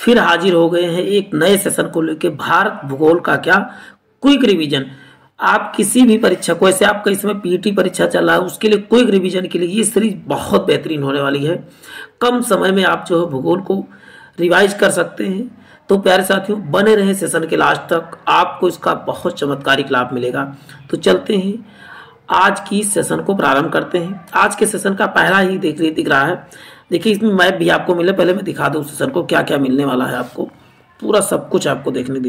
फिर हाजिर हो गए हैं एक नए सेशन को लेकर, भारत भूगोल का क्या क्विक रिवीजन। आप किसी भी परीक्षा को, ऐसे आपका इसमें पीटी परीक्षा चल रहा है, उसके लिए क्विक रिवीजन के लिए ये सीरीज बहुत बेहतरीन होने वाली है। कम समय में आप जो है भूगोल को रिवाइज कर सकते हैं। तो प्यारे साथियों, बने रहे सेशन के लास्ट तक, आपको इसका बहुत चमत्कारिक लाभ मिलेगा। तो चलते हैं आज की सेशन को प्रारंभ करते हैं। आज के सेशन का पहला ही दिख रहा है। देखिए इसमें मैप भी आपको मिले, पहले मैं दिखा दूँ सेशन को क्या क्या मिलने वाला है। आपको पूरा सब कुछ आपको देखने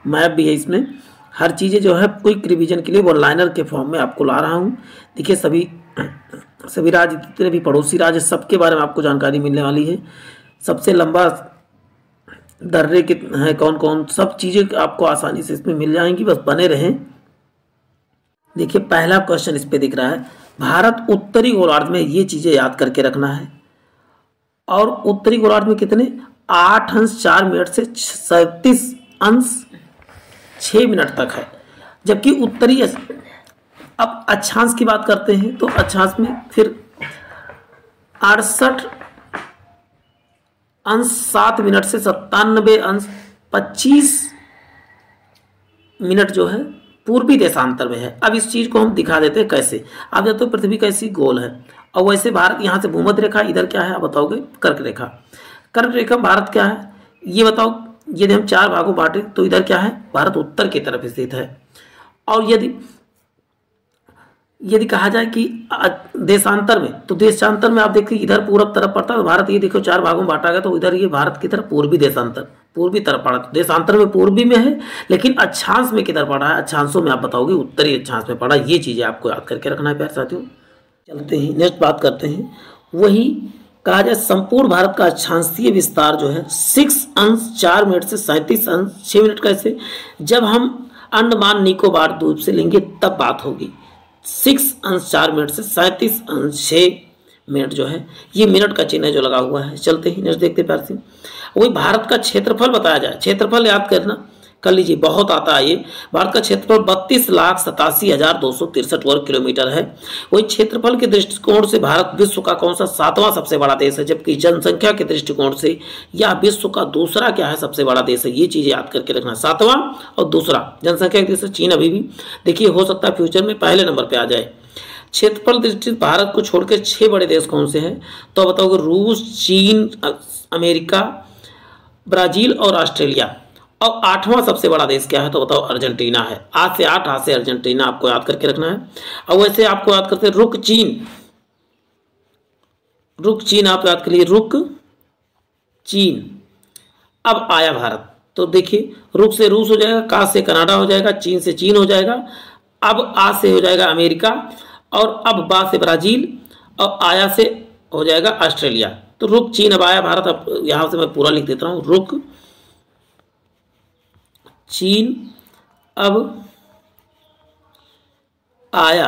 मैप भी है इसमें, हर चीज़ें जो है क्विक रिवीजन के लिए वन लाइनर के फॉर्म में आपको ला रहा हूँ। देखिए सभी राज्य, जितने भी पड़ोसी राज्य, सबके बारे में आपको जानकारी मिलने वाली है। सबसे लंबा दर्रे कितने हैं, कौन कौन, सब चीज़ें आपको आसानी से इसमें मिल जाएंगी, बस बने रहें। देखिए पहला क्वेश्चन इस पे दिख रहा है, भारत उत्तरी गोलार्ध में, ये चीज़ें याद करके रखना है। और उत्तरी गोलार्ध में कितने, 8 अंश 4 मिनट से 37 अंश 6 मिनट तक है। जबकि उत्तरी, अब अक्षांश की बात करते हैं तो अक्षांश में फिर 68 अंश 7 मिनट से 97 अंश 25 मिनट जो है पूर्वी देशांतर में है। अब इस चीज़ को हम दिखा देते हैं कैसे। आप जानते हो पृथ्वी कैसी गोल है, और वैसे भारत यहाँ से भूमध्य रेखा, इधर क्या है आप बताओगे, कर्क रेखा। कर्क रेखा भारत क्या है ये बताओ। यदि हम 4 भागों बांटे तो इधर क्या है, भारत उत्तर की तरफ स्थित है। और यदि कहा जाए कि देशांतर में, तो देशांतर में आप देखिए इधर पूरब तरफ पड़ता है, तो भारत ये देखो 4 भागों में बांटा गया, तो इधर ये भारत की तरफ पूर्वी देशांतर, पूर्वी तरफ पड़ा। तो देशांतर में पूर्वी में है, लेकिन अक्षांश में किधर पड़ा है, अक्षांशों में आप बताओगे उत्तरी अक्षांश में पड़ा। ये चीज़ें आपको याद करके रखना है प्यारे साथियों। चलते हैं नेक्स्ट बात करते हैं। वही कहा जाए संपूर्ण भारत का अक्षांशीय विस्तार जो है 6 अंश 4 मिनट से 37 अंश 6 मिनट। कैसे, जब हम अंडमान निकोबार द्वीप से लेंगे तब बात होगी। 6 अंश 4 मिनट से 37 अंश 6 मिनट जो है, ये मिनट का चिन्ह जो लगा हुआ है। चलते ही नेक्स्ट देखते प्यार से। वही भारत का क्षेत्रफल बताया जाए, क्षेत्रफल याद करना कर लीजिए, बहुत आता है ये। भारत का क्षेत्रफल 32,87,263 वर्ग किलोमीटर है। वही क्षेत्रफल के दृष्टिकोण से भारत विश्व का कौन सा 7वां सबसे बड़ा देश है, जबकि जनसंख्या के दृष्टिकोण से यह विश्व का दूसरा क्या है, सबसे बड़ा देश है। ये चीजें याद करके रखना, 7वां और दूसरा जनसंख्या के दृष्टि से चीन अभी भी देखिए हो सकता है फ्यूचर में पहले नंबर पे आ जाए। क्षेत्रफल दृष्टि भारत को छोड़कर 6 बड़े देश कौन से हैं, तो बताओगे रूस, चीन, अमेरिका, ब्राजील और ऑस्ट्रेलिया। और 8वां सबसे बड़ा देश क्या है, तो बताओ अर्जेंटीना है। 8 से अर्जेंटीना आपको याद करके रखना है। और वैसे आपको याद करते हैं रुक चीन आप याद करिए, रुक चीन। अब आया भारत, तो देखिए रुक से रूस हो जाएगा, का से कनाडा हो जाएगा, चीन से चीन हो जाएगा, अब आ से हो जाएगा अमेरिका, और अब बा से ब्राजील, और आया से हो जाएगा ऑस्ट्रेलिया। तो रुक चीन, अब आया भारत। अब यहां से मैं पूरा लिख देता हूं, रुक चीन, अब आया,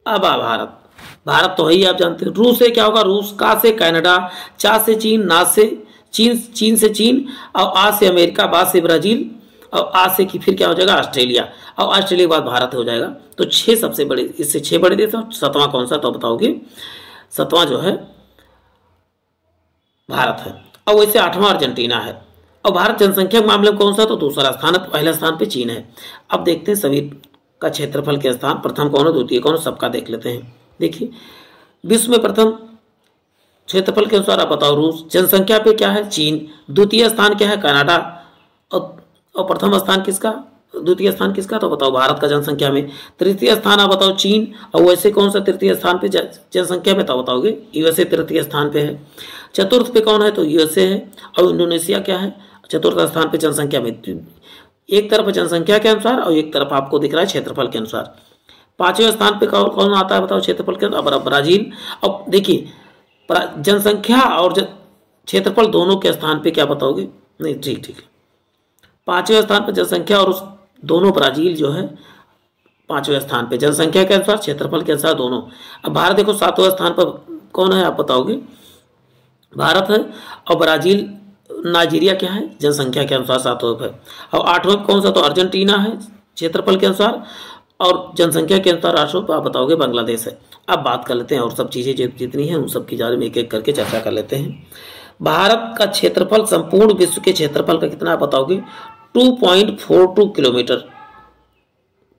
अब आ भारत। भारत तो है ही आप जानते हैं। रूस से क्या होगा, रूस, का से कनाडा, चा से चीन, ना से चीन से चीन, और आ से अमेरिका, बा से ब्राजील, और आ से की फिर क्या हो जाएगा ऑस्ट्रेलिया, और ऑस्ट्रेलिया के बाद भारत हो जाएगा। तो 6 सबसे बड़े, इससे 6 बड़े देश। 7वां कौन सा, तो बताओगे 7वां जो है भारत है। और वैसे 8वां अर्जेंटीना है। और भारत जनसंख्या के मामले में कौन सा, तो दूसरा स्थान है, पहले स्थान पे चीन है। अब देखते हैं सभी का क्षेत्रफल के स्थान, प्रथम कौन है, द्वितीय कौन है, सबका देख लेते हैं। देखिए विश्व में प्रथम क्षेत्रफल के अनुसार आप बताओ रूस, जनसंख्या पे क्या है चीन, द्वितीय स्थान क्या है कनाडा, और प्रथम स्थान किसका, द्वितीय स्थान किसका, तो बताओ भारत का जनसंख्या में। तृतीय स्थान आप बताओ चीन, और वैसे कौन सा तृतीय स्थान पे जनसंख्या में, तो बताओगे यूएसए तृतीय स्थान पे है। चतुर्थ पे कौन है, तो यूएसए है। और इंडोनेशिया क्या है, चतुर्थ स्थान पे जनसंख्या में। एक तरफ जनसंख्या के अनुसार और एक तरफ आपको दिख रहा है क्षेत्रफल के अनुसार। 5वें स्थान पे कौन आता है बताओ क्षेत्रफल के अनुसार, ब्राजील। अब देखिए जनसंख्या और क्षेत्रफल दोनों के स्थान पे क्या बताओगे, नहीं ठीक है। 5वें स्थान पर जनसंख्या और उस दोनों, ब्राजील जो है 5वें स्थान पे जनसंख्या के अनुसार, क्षेत्रफल के अनुसार दोनों। अब भारत देखो 7वें स्थान पर कौन है आप बताओगे, भारत है। और ब्राजील, नाइजीरिया क्या है, जनसंख्या के अनुसार 7वें पर। और 8वें कौन सा, तो अर्जेंटीना है क्षेत्रफल के अनुसार, और जनसंख्या के अनुसार 8वें पर आप बताओगे बांग्लादेश है। अब बात कर लेते हैं और सब चीज़ें जितनी हैं उन सब के बारे में एक एक करके चर्चा कर लेते हैं। भारत का क्षेत्रफल संपूर्ण विश्व के क्षेत्रफल का कितना बताओगे? 2.42 किलोमीटर,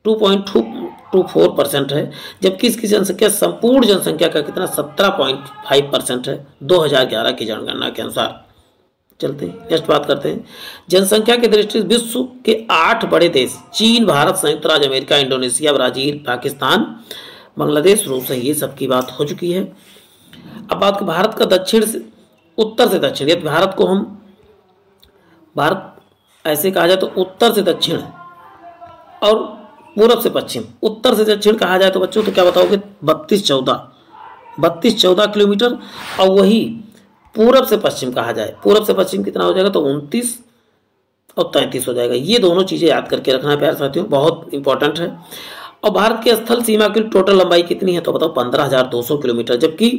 2.24% है, जबकि इसकी जनसंख्या संपूर्ण जनसंख्या का कितना 17.5% है 2011 की जनगणना के अनुसार। चलते हैं नेक्स्ट बात करते हैं। जनसंख्या की दृष्टि से विश्व के 8 बड़े देश चीन, भारत, संयुक्त राज्य America, Indonesia, Brazil, Pakistan, Bangladesh, रूस है। ये सब की बात हो चुकी है। अब बात कर भारत का दक्षिण से उत्तर से दक्षिण, यदि भारत को हम भारत ऐसे कहा जाए तो उत्तर से दक्षिण और पूरब से पश्चिम। उत्तर से दक्षिण कहा जाए तो बच्चों तो क्या बताओगे? 32-14 किलोमीटर। और वही पूरब से पश्चिम कहा जाए, पूरब से पश्चिम कितना हो जाएगा? तो 29 और 33 हो जाएगा। ये दोनों चीज़ें याद करके रखना है प्यारे साथियों, बहुत इंपॉर्टेंट है। और भारत की स्थल सीमा की टोटल लंबाई कितनी है? तो बताओ 15,200 किलोमीटर, जबकि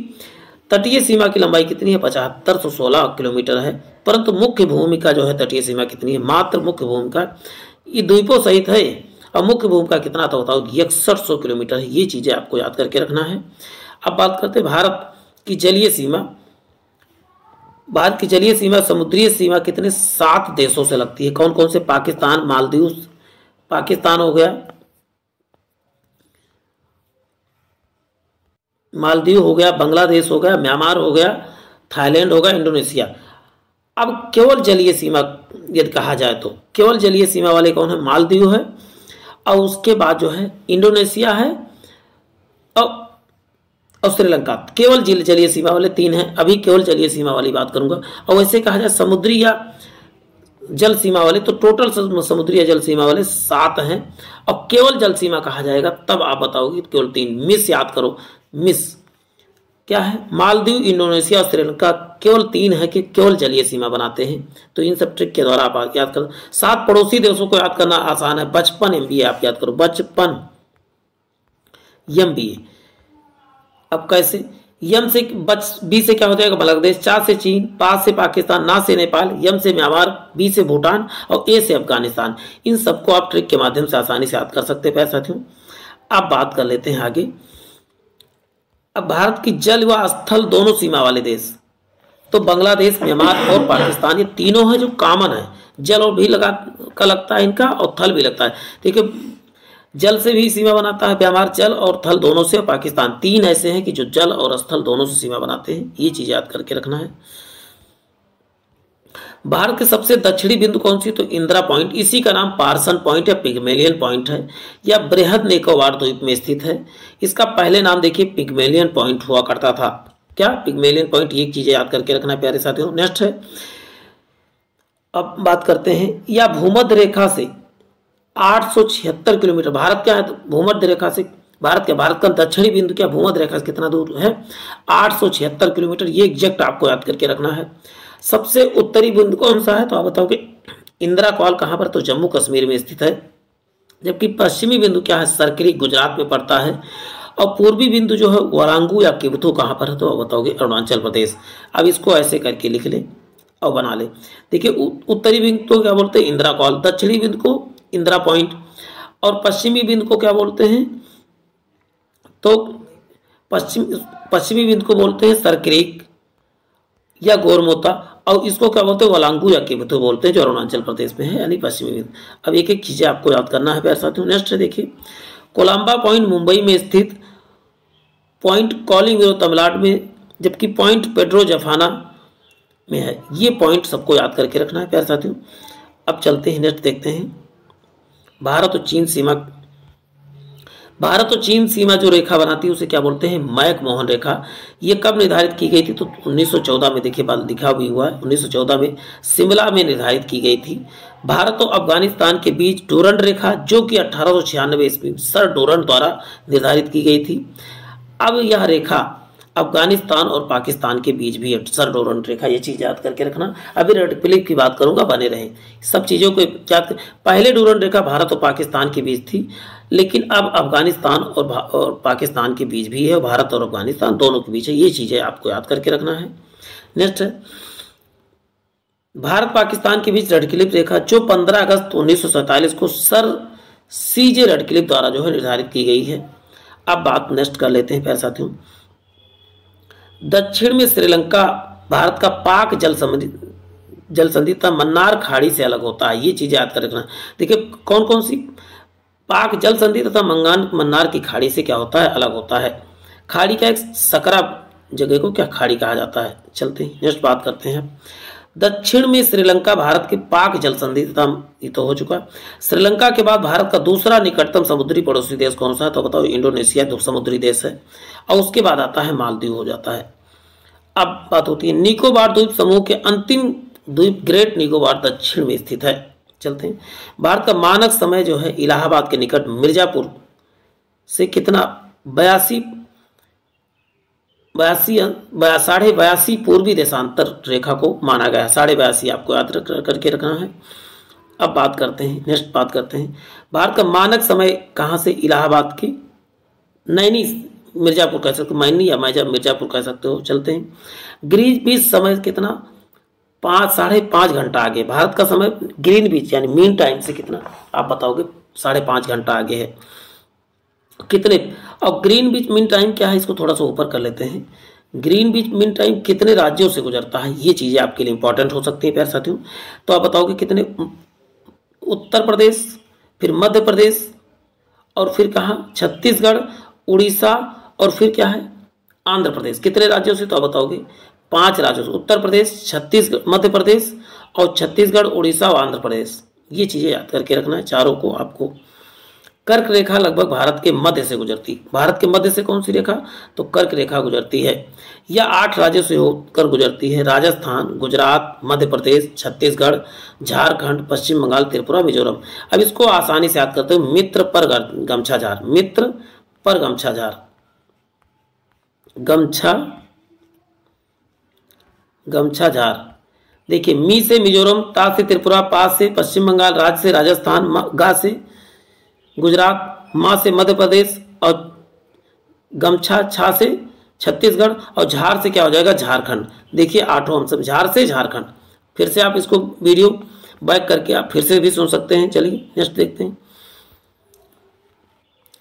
तटीय सीमा की लंबाई कितनी है? 7516 किलोमीटर है। परंतु मुख्य भूमिका जो है तटीय सीमा कितनी है? मात्र मुख्य भूमिका, ये द्वीपों सहित है, और मुख्य भूमिका कितना तो बताओ? 6100 किलोमीटर है। ये चीज़ें आपको याद करके रखना है। अब बात करते हैं भारत की जलीय सीमा। भारत की जलीय सीमा, समुद्रीय सीमा कितने 7 देशों से लगती है। कौन कौन से? पाकिस्तान, मालदीव, पाकिस्तान हो गया, मालदीव हो गया, बांग्लादेश हो गया, म्यांमार हो गया, थाईलैंड हो गया, इंडोनेशिया। अब केवल जलीय सीमा यदि कहा जाए तो केवल जलीय सीमा वाले कौन है? मालदीव है, और उसके बाद जो है इंडोनेशिया है, और श्रीलंका। केवल जलीय सीमा वाले 3 हैं। अभी केवल जलीय सीमा वाली बात करूंगा। और वैसे कहा जाए समुद्री या जल सीमा वाले तो टोटल समुद्री या जल सीमा वाले 7 हैं, और केवल जल सीमा कहा जाएगा तब आप बताओगे केवल 3। मिस याद करो, मिस क्या है? मालदीव, इंडोनेशिया और श्रीलंका केवल 3 है कि केवल जलीय सीमा बनाते हैं। तो इन सब ट्रिक के द्वारा आप याद करो। 7 पड़ोसी देशों को याद करना आसान है। 55 MBA आप याद करो, 55 MBA। अब कैसे? यम से बी से क्या हो जाएगा? बांग्लादेश, 4 से चीन, 5 से पाकिस्तान, ना से नेपाल, यम से म्यांमार, बी से भूटान और ए से अफगानिस्तान। इन सबको आप ट्रिक के माध्यम से आसानी से याद कर सकते हैं साथियों। अब बात कर लेते हैं आगे। अब भारत की जल व स्थल दोनों सीमा वाले देश तो बांग्लादेश, म्यांमार और पाकिस्तान, ये तीनों है जो कॉमन है। जल और भी का लगता है इनका, और थल भी लगता है। देखिए जल से भी सीमा बनाता है म्यांमार, जल और थल दोनों से। पाकिस्तान 3 ऐसे हैं कि जो जल और स्थल दोनों से सीमा बनाते हैं। ये चीज याद करके रखना है। भारत के सबसे दक्षिणी बिंदु कौन सी? तो इंदिरा पॉइंट। इसी का नाम पार्सन पॉइंट या पिग्मेलियन पॉइंट है, या बृहद निकोबार द्वीप में स्थित है। इसका पहले नाम देखिए पिग्मेलियन पॉइंट हुआ करता था। क्या? Pygmalion point. ये चीजें याद करके रखना है प्यारे साथियों। नेक्स्ट है, अब बात करते हैं, या भूमध्य रेखा से 876 किलोमीटर। भारत क्या है? तो भूमध्य रेखा से भारत का दक्षिणी बिंदु क्या भूमध्य रेखा से कितना दूर है? 876 किलोमीटर। ये एग्जैक्ट आपको याद करके रखना है। सबसे उत्तरी बिंदु कौन सा है? तो आप बताओगे इंदिरा कॉल कहां पर? तो जम्मू कश्मीर में स्थित है। जबकि पश्चिमी बिंदु क्या है? सरकरी, गुजरात में पड़ता है। और पूर्वी बिंदु जो है वारांगू या किबथू कहां पर है? तो आप बताओगे अरुणाचल प्रदेश। अब इसको ऐसे करके लिख ले और बना ले। देखिए उत्तरी बिंदु को क्या बोलते हैं? इंदिरा कॉल। दक्षिणी बिंदु को इंदिरा पॉइंट, और पश्चिमी बिंदु को क्या बोलते हैं? तो पश्चिमी बिंदु को बोलते हैं सरक्रीक या गोरमोता, और इसको क्या बोलते हैं? वलांगू या किबथू बोलते हैं, जो अरुणाचल प्रदेश में है, यानी पश्चिमी बिंदु। अब एक एक चीजें आपको याद करना है प्यारे साथियों। नेक्स्ट है देखिए, कोलंबा पॉइंट मुंबई में स्थित, पॉइंट कॉलिंग तमिलनाडु में, जबकि पॉइंट पेड्रो जफाना में है। ये पॉइंट सबको याद करके रखना है प्यारे साथियों। अब चलते हैं नेक्स्ट देखते हैं, भारत और चीन सीमा। भारत और चीन सीमा जो रेखा बनाती है उसे क्या बोलते हैं? मैक मोहन रेखा। ये कब निर्धारित की गई थी? तो 1914 में। देखिए बात लिखा भी हुआ है, 1914 में शिमला में निर्धारित की गई थी। भारत और अफगानिस्तान के बीच डोरंड रेखा, जो कि 1896 ईस्वी में सर डोरंड द्वारा निर्धारित की गई थी। अब यह रेखा अफगानिस्तान और पाकिस्तान के बीच भी सर डोरंड रेखा। ये चीज याद करके रखना। अभी रेड क्लिप की बात करूंगा, बने रहें। सब चीजों को याद। पहले डोरंड रेखा भारत और पाकिस्तान के बीच थी, लेकिन अब अफगानिस्तान और पाकिस्तान के बीच भी है, भारत और अफगानिस्तान दोनों के बीच है। ये चीजें आपको याद करके रखना है। नेक्स्ट है, भारत पाकिस्तान के बीच रेड क्लिप रेखा, जो 15 अगस्त 1947 को सर CJ रेड क्लिप द्वारा जो है निर्धारित की गई है। अब बात नेक्स्ट कर लेते हैं प्यारे साथियों, दक्षिण में श्रीलंका भारत का पाक जल संधि तथा मन्नार खाड़ी से अलग होता है। ये चीजें याद कर रखना। देखिए कौन कौन सी, पाक जल संधि तथा मन्नार की खाड़ी से क्या होता है, अलग होता है। खाड़ी का एक सकरा जगह को क्या खाड़ी कहा जाता है। चलते हैं नेक्स्ट बात करते हैं। दक्षिण में श्रीलंका भारत की पाक जल संधि तथा, ये तो हो चुका। श्रीलंका के बाद भारत का दूसरा निकटतम समुद्री पड़ोसी देश कौन सा है, तो बताओ इंडोनेशिया समुद्री देश है। और उसके बाद आता है मालदीव हो जाता है। अब बात होती है निकोबार द्वीप समूह के अंतिम द्वीप ग्रेट निकोबार दक्षिण में स्थित है। चलते हैं। भारत का मानक समय जो है इलाहाबाद के निकट मिर्जापुर से कितना 82 पूर्वी देशांतर रेखा को माना गया है। 82.5 आपको याद करके रखना है। अब बात करते हैं, नेक्स्ट बात करते हैं। भारत का मानक समय कहाँ से, इलाहाबाद की नैनी मिर्जापुर कह सकते हो, मैनी या मिर्जापुर कह सकते हो। चलते हैं। ग्रीनविच समय कितना, 5.5 घंटा आगे। भारत का समय ग्रीनविच यानी मीन टाइम से कितना आप बताओगे, 5.5 घंटा आगे है। कितने, और ग्रीनविच मीन टाइम क्या है, इसको थोड़ा सा ऊपर कर लेते हैं। ग्रीनविच मीन टाइम कितने राज्यों से गुजरता है, ये चीजें आपके लिए इंपॉर्टेंट हो सकती है प्यारे साथियों। तो आप बताओगे कितने, उत्तर प्रदेश, फिर मध्य प्रदेश, और फिर कहाँ, छत्तीसगढ़, उड़ीसा, और फिर क्या है, आंध्र प्रदेश। कितने राज्यों से, तो आप बताओगे 5 राज्यों से, उत्तर प्रदेश, छत्तीसगढ़, मध्य प्रदेश और छत्तीसगढ़, उड़ीसा और आंध्र प्रदेश। ये चीजें याद करके रखना है चारों को आपको। कर्क रेखा लगभग भारत के मध्य से गुजरती, भारत के मध्य से कौन सी रेखा, तो कर्क रेखा गुजरती है। यह 8 राज्यों से होकर गुजरती है, राजस्थान, गुजरात, मध्य प्रदेश, छत्तीसगढ़, झारखंड, पश्चिम बंगाल, त्रिपुरा, मिजोरम। अब इसको आसानी से याद करते हो, मित्र पर गमछा झार, मित्र पर गमछा झार, गमछा झार। देखिए मी से मिजोरम, ता से त्रिपुरा, पा से पश्चिम बंगाल, राज से राजस्थान, गा से गुजरात, माँ से मध्य प्रदेश, और गमछा छा से छत्तीसगढ़, और झार से क्या हो जाएगा, झारखंड। देखिए 8 हम सब, झार से झारखंड। फिर से आप इसको वीडियो बैक करके आप फिर से भी सुन सकते हैं। चलिए नेक्स्ट देखते हैं।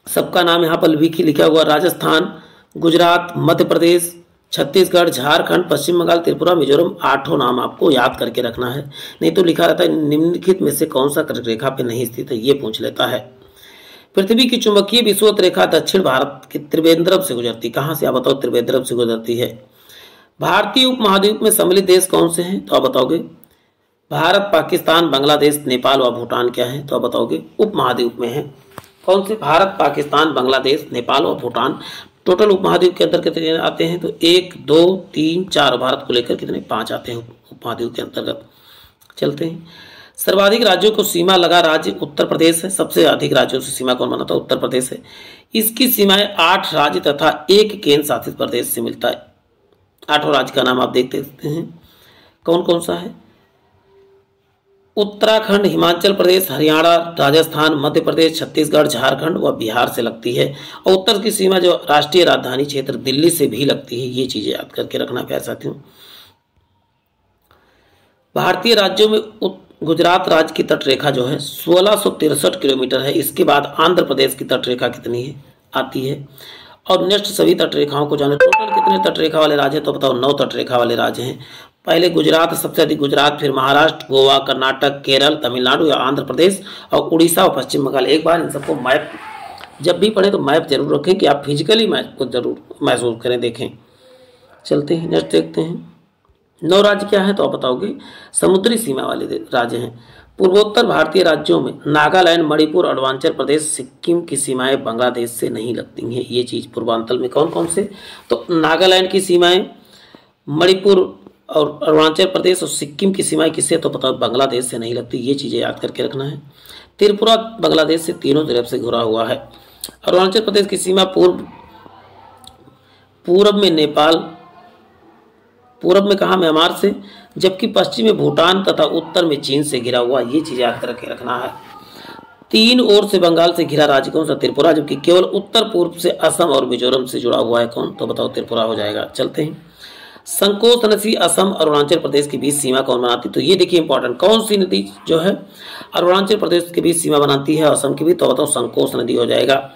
सबका नाम यहाँ पर लिखा हुआ, राजस्थान, गुजरात, मध्य प्रदेश, छत्तीसगढ़, झारखंड, पश्चिम बंगाल, त्रिपुरा, मिजोरम। 8 नाम आपको याद करके रखना है, नहीं तो लिखा रहता है निम्नलिखित में से कौन सा कर्क रेखा पे नहीं स्थित है, ये पूछ लेता है। पृथ्वी की चुंबकीय विषुवत रेखा दक्षिण भारत के त्रिवेंद्रम से गुजरती, कहां से, आप बताओ, त्रिवेंद्रम से गुजरती है। भारतीय उपमहाद्वीप में सम्मिलित देश कौन से हैं, तो आप बताओगे भारत, पाकिस्तान, बांग्लादेश, नेपाल और भूटान क्या है, तो आप बताओगे उपमहाद्वीप में है। कौन से, भारत, पाकिस्तान, बांग्लादेश, नेपाल और भूटान। टोटल उपमहाद्वीप के अंदर कितने आते हैं, तो 1 2 3 4, भारत को लेकर कितने, 5 आते हैं उपमहाद्वीप के अंतर्गत। चलते हैं। सर्वाधिक राज्यों को सीमा लगा राज्य उत्तर प्रदेश है, सबसे अधिक राज्यों से सीमा कौन बनाता है, उत्तर प्रदेश है। इसकी सीमाएं 8 राज्य तथा 1 केंद्र शासित प्रदेश से मिलता है। 8 राज्य का नाम आप देखते हैं कौन कौन सा है, उत्तराखंड, हिमाचल प्रदेश, हरियाणा, राजस्थान, मध्य प्रदेश, छत्तीसगढ़, झारखंड व बिहार से लगती है। और उत्तर की सीमा जो राष्ट्रीय राजधानी क्षेत्र दिल्ली से भी लगती है। ये चीजें याद करके रखना प्यारे साथियों। भारतीय राज्यों में गुजरात राज्य की तट रेखा जो है 1663 किलोमीटर है। इसके बाद आंध्र प्रदेश की तट रेखा कितनी है, आती है। और नेक्स्ट सभी तट रेखाओं को जाने। टोटल कितने तट रेखा वाले राज्य हैं, तो बताओ 9 तट रेखा वाले राज्य हैं। पहले गुजरात, सबसे अधिक गुजरात, फिर महाराष्ट्र, गोवा, कर्नाटक, केरल, तमिलनाडु या आंध्र प्रदेश और उड़ीसा और पश्चिम बंगाल। एक बार इन सबको मैप जब भी पढ़े तो मैप जरूर रखें कि आप फिजिकली मैप को जरूर महसूस करें, देखें। चलते हैं नेक्स्ट देखते हैं। 9 राज्य क्या है, तो आप बताओगे समुद्री सीमा वाले राज्य हैं। पूर्वोत्तर भारतीय राज्यों में नागालैंड, मणिपुर, अरुणाचल प्रदेश, सिक्किम की सीमाएं बांग्लादेश से नहीं लगती हैं। ये चीज़ पूर्वांचल में कौन कौन से, तो नागालैंड की सीमाएं, मणिपुर और अरुणाचल प्रदेश और सिक्किम की सीमाएं किससे, तो बताओ बांग्लादेश से नहीं लगती। ये चीज़ें याद करके रखना है। त्रिपुरा बांग्लादेश से तीनों तरफ से घुरा हुआ है। अरुणाचल प्रदेश की सीमा पूर्व में नेपाल, पूर्व में कहा, म्यांमार से, जबकि पश्चिम में भूटान तथा उत्तर में चीन से घिरा हुआ। ये चीज याद करके रखना है। 3 ओर से बंगाल से घिरा राज्य कौन सा, त्रिपुरा, जबकि केवल उत्तर पूर्व से असम और मिजोरम से जुड़ा हुआ है कौन, तो बताओ त्रिपुरा हो जाएगा। चलते हैं। संकोच नदी असम और अरुणाचल प्रदेश के बीच सीमा कौन बनाती, तो ये देखिए इंपॉर्टेंट, कौन सी नदी जो है अरुणाचल प्रदेश के बीच सीमा बनाती है, असम की भी, तो बताओ संकोच नदी हो जाएगा।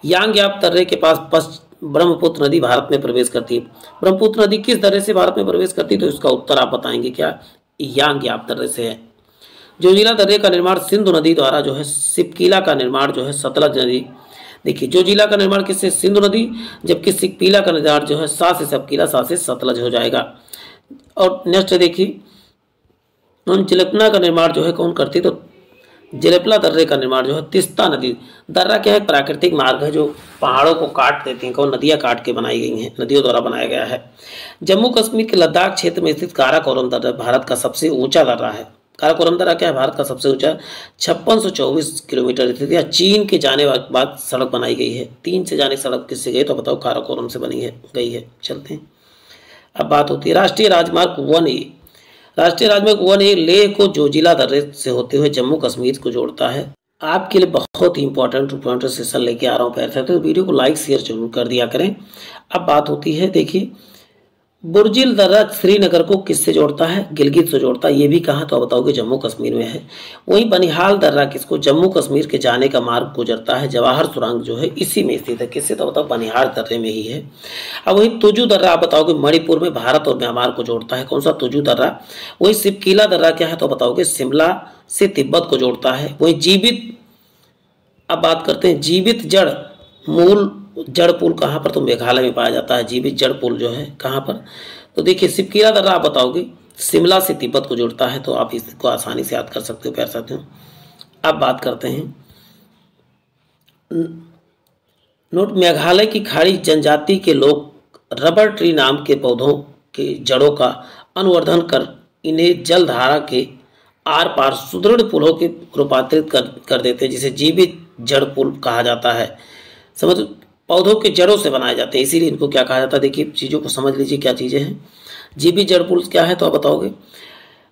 यांग याप तर्रे के पास ब्रह्मपुत्र नदी भारत में प्रवेश करती है? ब्रह्मपुत्र नदी किस दर्रे से भारत में प्रवेश करती है? तो इसका उत्तर आप बताएंगे क्या? यांग्याप दर्रे से है। जोजिला दर्रे का निर्माण सिंधु नदी द्वारा जो है, सिपकीला का निर्माण जो है सतलज नदी। देखिए जोजिला का निर्माण किससे? सिंधु नदी, जबकि सिपकीला का निर्माण जो है सा से सपकीला, सा से सतलज हो जाएगा। और नेक्स्ट देखिए जलेपना का निर्माण जो है कौन करती है? तो जलेपला दर्रे का निर्माण जो है तिस्ता नदी। दर्रा क्या है? प्राकृतिक मार्ग है जो पहाड़ों को काट देती हैं, कौन? नदियां काट के बनाई गई हैं, नदियों द्वारा बनाया गया है। जम्मू कश्मीर के लद्दाख क्षेत्र में स्थित काराकोरम दर्रा भारत का सबसे ऊंचा दर्रा है। काराकोरम दर्रा क्या है? भारत का सबसे ऊंचा 5624 किलोमीटर स्थित या चीन के जाने बाद सड़क बनाई गई है। चीन से जाने सड़क किससे गई? तो बताओ काराकोरम से बनी है, गई है। चलते हैं, अब बात होती है राष्ट्रीय राजमार्ग 1A। राष्ट्रीय राजमार्ग 1A लेह को जोजिला दर्रे से होते हुए जम्मू कश्मीर को जोड़ता है। आपके लिए बहुत ही इंपॉर्टेंट सेशन लेके आ रहा हूँ पैर से, तो वीडियो को लाइक शेयर जरूर कर दिया करें। अब बात होती है, देखिए बुर्जिल दर्रा श्रीनगर को किससे जोड़ता है? गिलगित से जोड़ता है। ये भी कहाँ? तो आप बताओगे जम्मू कश्मीर में है। वहीं बनिहाल दर्रा किसको? जम्मू कश्मीर के जाने का मार्ग गुजरता है। जवाहर सुरंग जो है इसी में स्थित है। किससे? तो बताओ बनिहाल दर्रे में ही है। अब वही तुजू दर्रा आप बताओगे मणिपुर में भारत और म्यांमार को जोड़ता है। कौन सा? तुजू दर्रा। वही सिपकीला दर्रा क्या है? तो बताओगे शिमला से तिब्बत को जोड़ता है। वही जीवित, अब बात करते हैं जीवित जड़ मूल जड़ पुल कहाँ पर? तो मेघालय में पाया जाता है जीवित जड़ पुल जो है, कहाँ पर? तो देखिए सिपकीला दर्रा आप बताओगे शिमला से तिब्बत को जोड़ता है, तो आप इसको आसानी से याद कर सकते हो प्यारे साथियों। अब बात करते हैं नोट, मेघालय की खाड़ी जनजाति के लोग रबर ट्री नाम के पौधों के जड़ों का अनुवर्धन कर इन्हें जलधारा के आर पार सुदृढ़ पुलों के रूपांतरित कर देते हैं, जिसे जीवित जड़ पुल कहा जाता है। समझ, पौधों के जड़ों से बनाए जाते हैं, इसीलिए इनको क्या कहा जाता है? देखिए चीज़ों को समझ लीजिए क्या चीज़ें हैं। जीवित जड़ पुल क्या है? तो आप बताओगे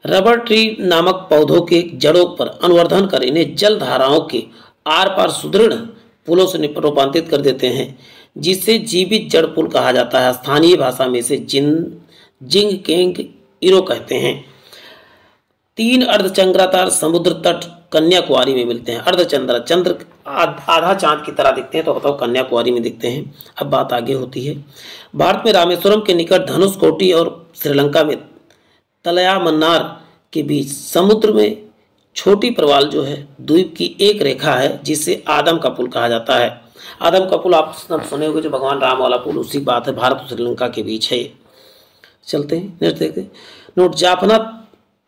रबर ट्री नामक पौधों के जड़ों पर अनुवर्धन कर इन्हें जल धाराओं के आर पार सुदृढ़ पुलों से रूपांतरित कर देते हैं, जिससे जीवित जड़ पुल कहा जाता है। स्थानीय भाषा में से जिंग केंग इरो कहते हैं। 3 अर्धचंद्राकार समुद्र तट कन्याकुमारी में मिलते हैं। अर्धचंद्र चंद्र आधा चांद की तरह दिखते हैं, तो बताओ कन्याकुमारी में दिखते हैं। अब बात आगे होती है, भारत में रामेश्वरम के निकट धनुषकोटी और श्रीलंका में तलयामन्नार के बीच समुद्र में छोटी प्रवाल जो है द्वीप की एक रेखा है, जिसे आदम का पुल कहा जाता है। आदम का पुल आप सब सुने होंगे, जो भगवान राम वाला पुल, उसी बात है, भारत और श्रीलंका के बीच है। चलते हैं नेक्स्ट देखते हैं। नोट, जाफना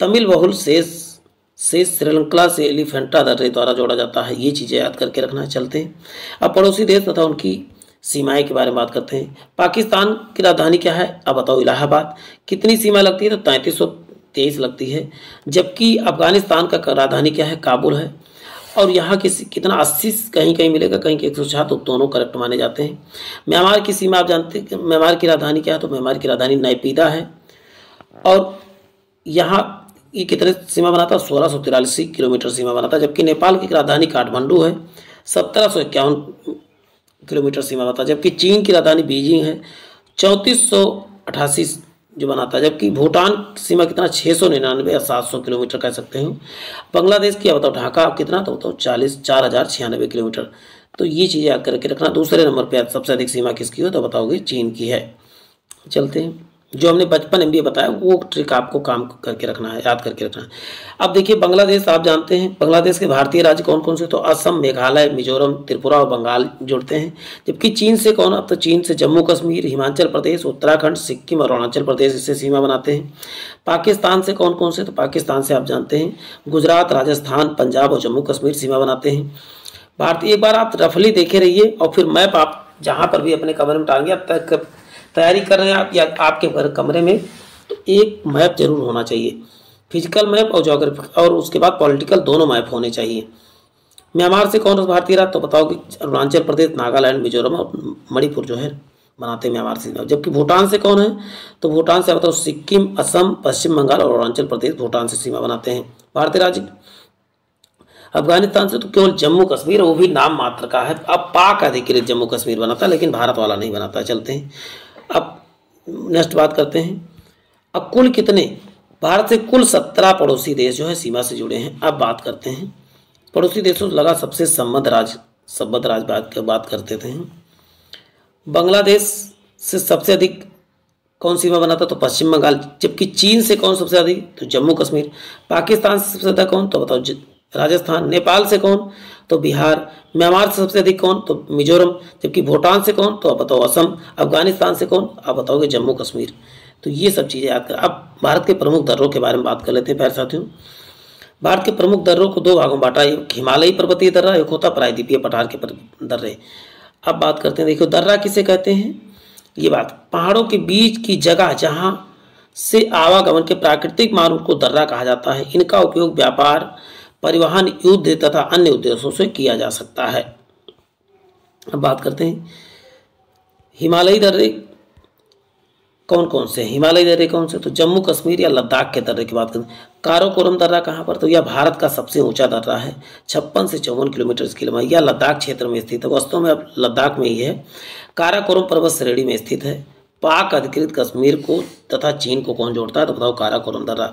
तमिल बहुल से श्रीलंका से एलिफेंटा दर्रे द्वारा जोड़ा जाता है। ये चीज़ें याद करके रखना है। चलते हैं अब पड़ोसी देश तथा उनकी सीमाएं के बारे में बात करते हैं। पाकिस्तान की राजधानी क्या है? अब बताओ इलाहाबाद। कितनी सीमा लगती है? तो 3323 लगती है। जबकि अफगानिस्तान का राजधानी क्या है? काबुल है। और यहाँ की कितना 80 कहीं कहीं मिलेगा, कहीं 106, तो दोनों करेक्ट माने जाते हैं। म्यांमार की सीमा आप जानते हैं, म्यांमार की राजधानी क्या है? तो म्यांमार की राजधानी नैपीदा है। और यहाँ ये कितने सीमा बनाता है? 1643 किलोमीटर सीमा बनाता है। जबकि नेपाल की राजधानी काठमांडू है, 1751 किलोमीटर सीमा बनाता है। जबकि चीन की राजधानी बीजिंग है, 3488 जो बनाता है। जबकि भूटान सीमा कितना? 699 या 700 किलोमीटर कह सकते हैं। बांग्लादेश की बताओ ढाका आप कितना? तो बताओ 4096 किलोमीटर। तो ये चीज़ें याद करके रखना। दूसरे नंबर पर सबसे अधिक सीमा किसकी हो? तो बताओगे चीन की है। चलते हैं, जो हमने बचपन MBA बताया वो ट्रिक आपको काम करके रखना है, याद करके रखना है। अब देखिए बांग्लादेश आप जानते हैं, बांग्लादेश के भारतीय राज्य कौन कौन से? तो असम, मेघालय, मिजोरम, त्रिपुरा और बंगाल जुड़ते हैं। जबकि चीन से कौन? अब तो चीन से जम्मू कश्मीर, हिमाचल प्रदेश, उत्तराखंड, सिक्किम और अरुणाचल प्रदेश इससे सीमा बनाते हैं। पाकिस्तान से कौन कौन से? तो पाकिस्तान से आप जानते हैं गुजरात, राजस्थान, पंजाब और जम्मू कश्मीर सीमा बनाते हैं। भारत, एक बार आप रफली देखे रहिए और फिर मैप आप जहाँ पर भी अपने कमरे में टांगे, अब तक तैयारी कर रहे हैं आप या आपके कमरे में, तो एक मैप जरूर होना चाहिए, फिजिकल मैप और ज्योग्राफिक, और उसके बाद पॉलिटिकल, दोनों मैप होने चाहिए। म्यांमार से कौन भारतीय राज्य? तो बताओ कि अरुणाचल प्रदेश, नागालैंड, मिजोरम और मणिपुर जो है बनाते हैं म्यांमार से। जबकि भूटान से कौन है? तो भूटान से बताओ सिक्किम, असम, पश्चिम बंगाल और अरुणाचल प्रदेश भूटान से सीमा बनाते हैं। भारतीय राज्य अफगानिस्तान से तो केवल जम्मू कश्मीर, वो भी नाम मात्र का है। अब पाक अधिकृत जम्मू कश्मीर बनाता है, लेकिन भारत वाला नहीं बनाता। चलते हैं अब नेक्स्ट बात करते हैं। अब कुल कितने? भारत से कुल 17 पड़ोसी देश जो है सीमा से जुड़े हैं। अब बात करते हैं पड़ोसी देशों से लगा सबसे संबद्ध राज्य बात करते थे। बांग्लादेश से सबसे अधिक कौन सीमा बनाता तो पश्चिम बंगाल, जबकि चीन से कौन सबसे अधिक तो जम्मू कश्मीर। पाकिस्तान से सबसे ज्यादा कौन तो बताओ राजस्थान। नेपाल से कौन तो बिहार। म्यांमार से सबसे अधिक कौन तो मिजोरम, जबकि भूटान से कौन तो आप बताओ असम। अफगानिस्तान से कौन आप बताओगे जम्मू कश्मीर। तो ये सब चीज़ें याद कर। अब भारत के प्रमुख दर्रों के बारे में बात कर लेते हैं प्यारे साथियों। भारत के प्रमुख दर्रों को दो भागों में बांटा, एक हिमालयी पर्वतीय दर्रा, एक होता प्रायद्वीपीय पठार के दर्रे। अब बात करते हैं, देखो दर्रा किसे कहते हैं। ये बात पहाड़ों के बीच की जगह जहां से आवागमन के प्राकृतिक मार्ग को दर्रा कहा जाता है। इनका उपयोग व्यापार, परिवहन, युद्ध तथा अन्य उद्देश्यों से किया जा सकता है। अब बात करते हैं हिमालयी दर्रे कौन कौन से। हिमालयी दर्रे कौन से तो जम्मू कश्मीर या लद्दाख के दर्रे की बात करें। काराकोरम दर्रा कहाँ पर तो यह भारत का सबसे ऊंचा दर्रा है, 56 से 54 किलोमीटर इसकी लंबाई। यह लद्दाख क्षेत्र में स्थित है, वास्तव में अब लद्दाख में ही है। काराकोरम पर्वत श्रेणी में स्थित है। पाक अधिकृत कश्मीर को तथा चीन को कौन जोड़ता है तो बताओ काराकोरम दर्रा।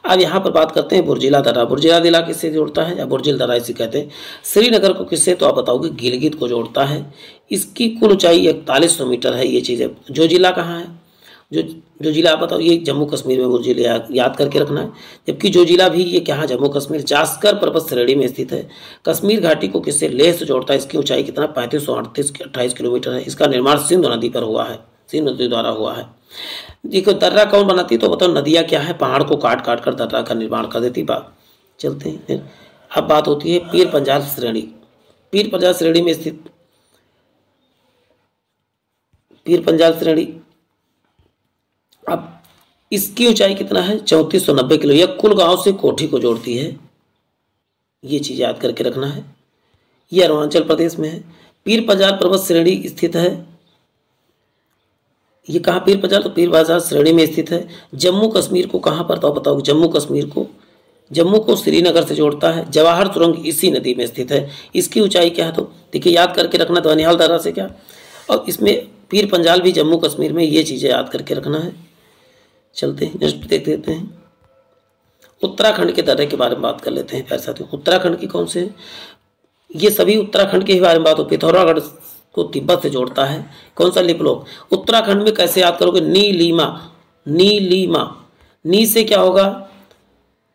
अब यहाँ पर बात करते हैं बुर्जिला दर्रा। बुर्जिला जिला किससे जोड़ता है या बुर्जिल दर्रा इसे कहते हैं। श्रीनगर को किससे तो आप बताओगे गिलगित को जोड़ता है। इसकी कुल ऊंचाई 4100 मीटर है। ये चीज़ें जो जिला कहाँ है, जो जिला आप बताओ ये जम्मू कश्मीर में बुर्जिल याद करके रखना है। जबकि जो जिला भी ये क्या है जम्मू कश्मीर जास्कर पर्वत श्रेणी में स्थित है। कश्मीर घाटी को किससे लेह से जोड़ता है। इसकी ऊंचाई कितना 3528 किलोमीटर है। इसका निर्माण सिंधु नदी पर हुआ है, सिंधु नदी द्वारा हुआ है। देखो दर्रा कौन बनाती तो बताओ नदियाँ क्या है, पहाड़ को काट काट कर दर्रा का निर्माण कर देती। बात चलते हैं। अब बात होती है पीर पंजाल श्रेणी। पीर पंजाल श्रेणी में स्थित पीर पंजाल श्रेणी, अब इसकी ऊंचाई कितना है 3490 किलो। यह कुल गांव से कोठी को जोड़ती है। ये चीज याद करके रखना है। यह अरुणाचल प्रदेश में है। पीर पंजाल पर्वत श्रेणी स्थित है। ये कहाँ पीर पंजाल तो पीर पंजाल श्रेणी में स्थित है। जम्मू कश्मीर को कहाँ पर तो बताओ जम्मू कश्मीर को, जम्मू को श्रीनगर से जोड़ता है। जवाहर सुरंग इसी नदी में स्थित है। इसकी ऊंचाई क्या है तो देखिए याद करके रखना तो बनिहाल दर्रा से क्या, और इसमें पीर पंजाल भी जम्मू कश्मीर में। ये चीजें याद करके रखना है। चलते हैं नेक्स्ट देख देते हैं। उत्तराखंड के दर्रे के बारे में बात कर लेते हैं प्यारे साथियों। उत्तराखंड की कौन से, ये सभी उत्तराखंड के ही बारे में बात हो। पिथौरागढ़ को तिब्बत से जोड़ता है। कौन सा लिपलोक। उत्तराखंड में कैसे याद करोगे नीलिमा, नीलिमा। नी से क्या होगा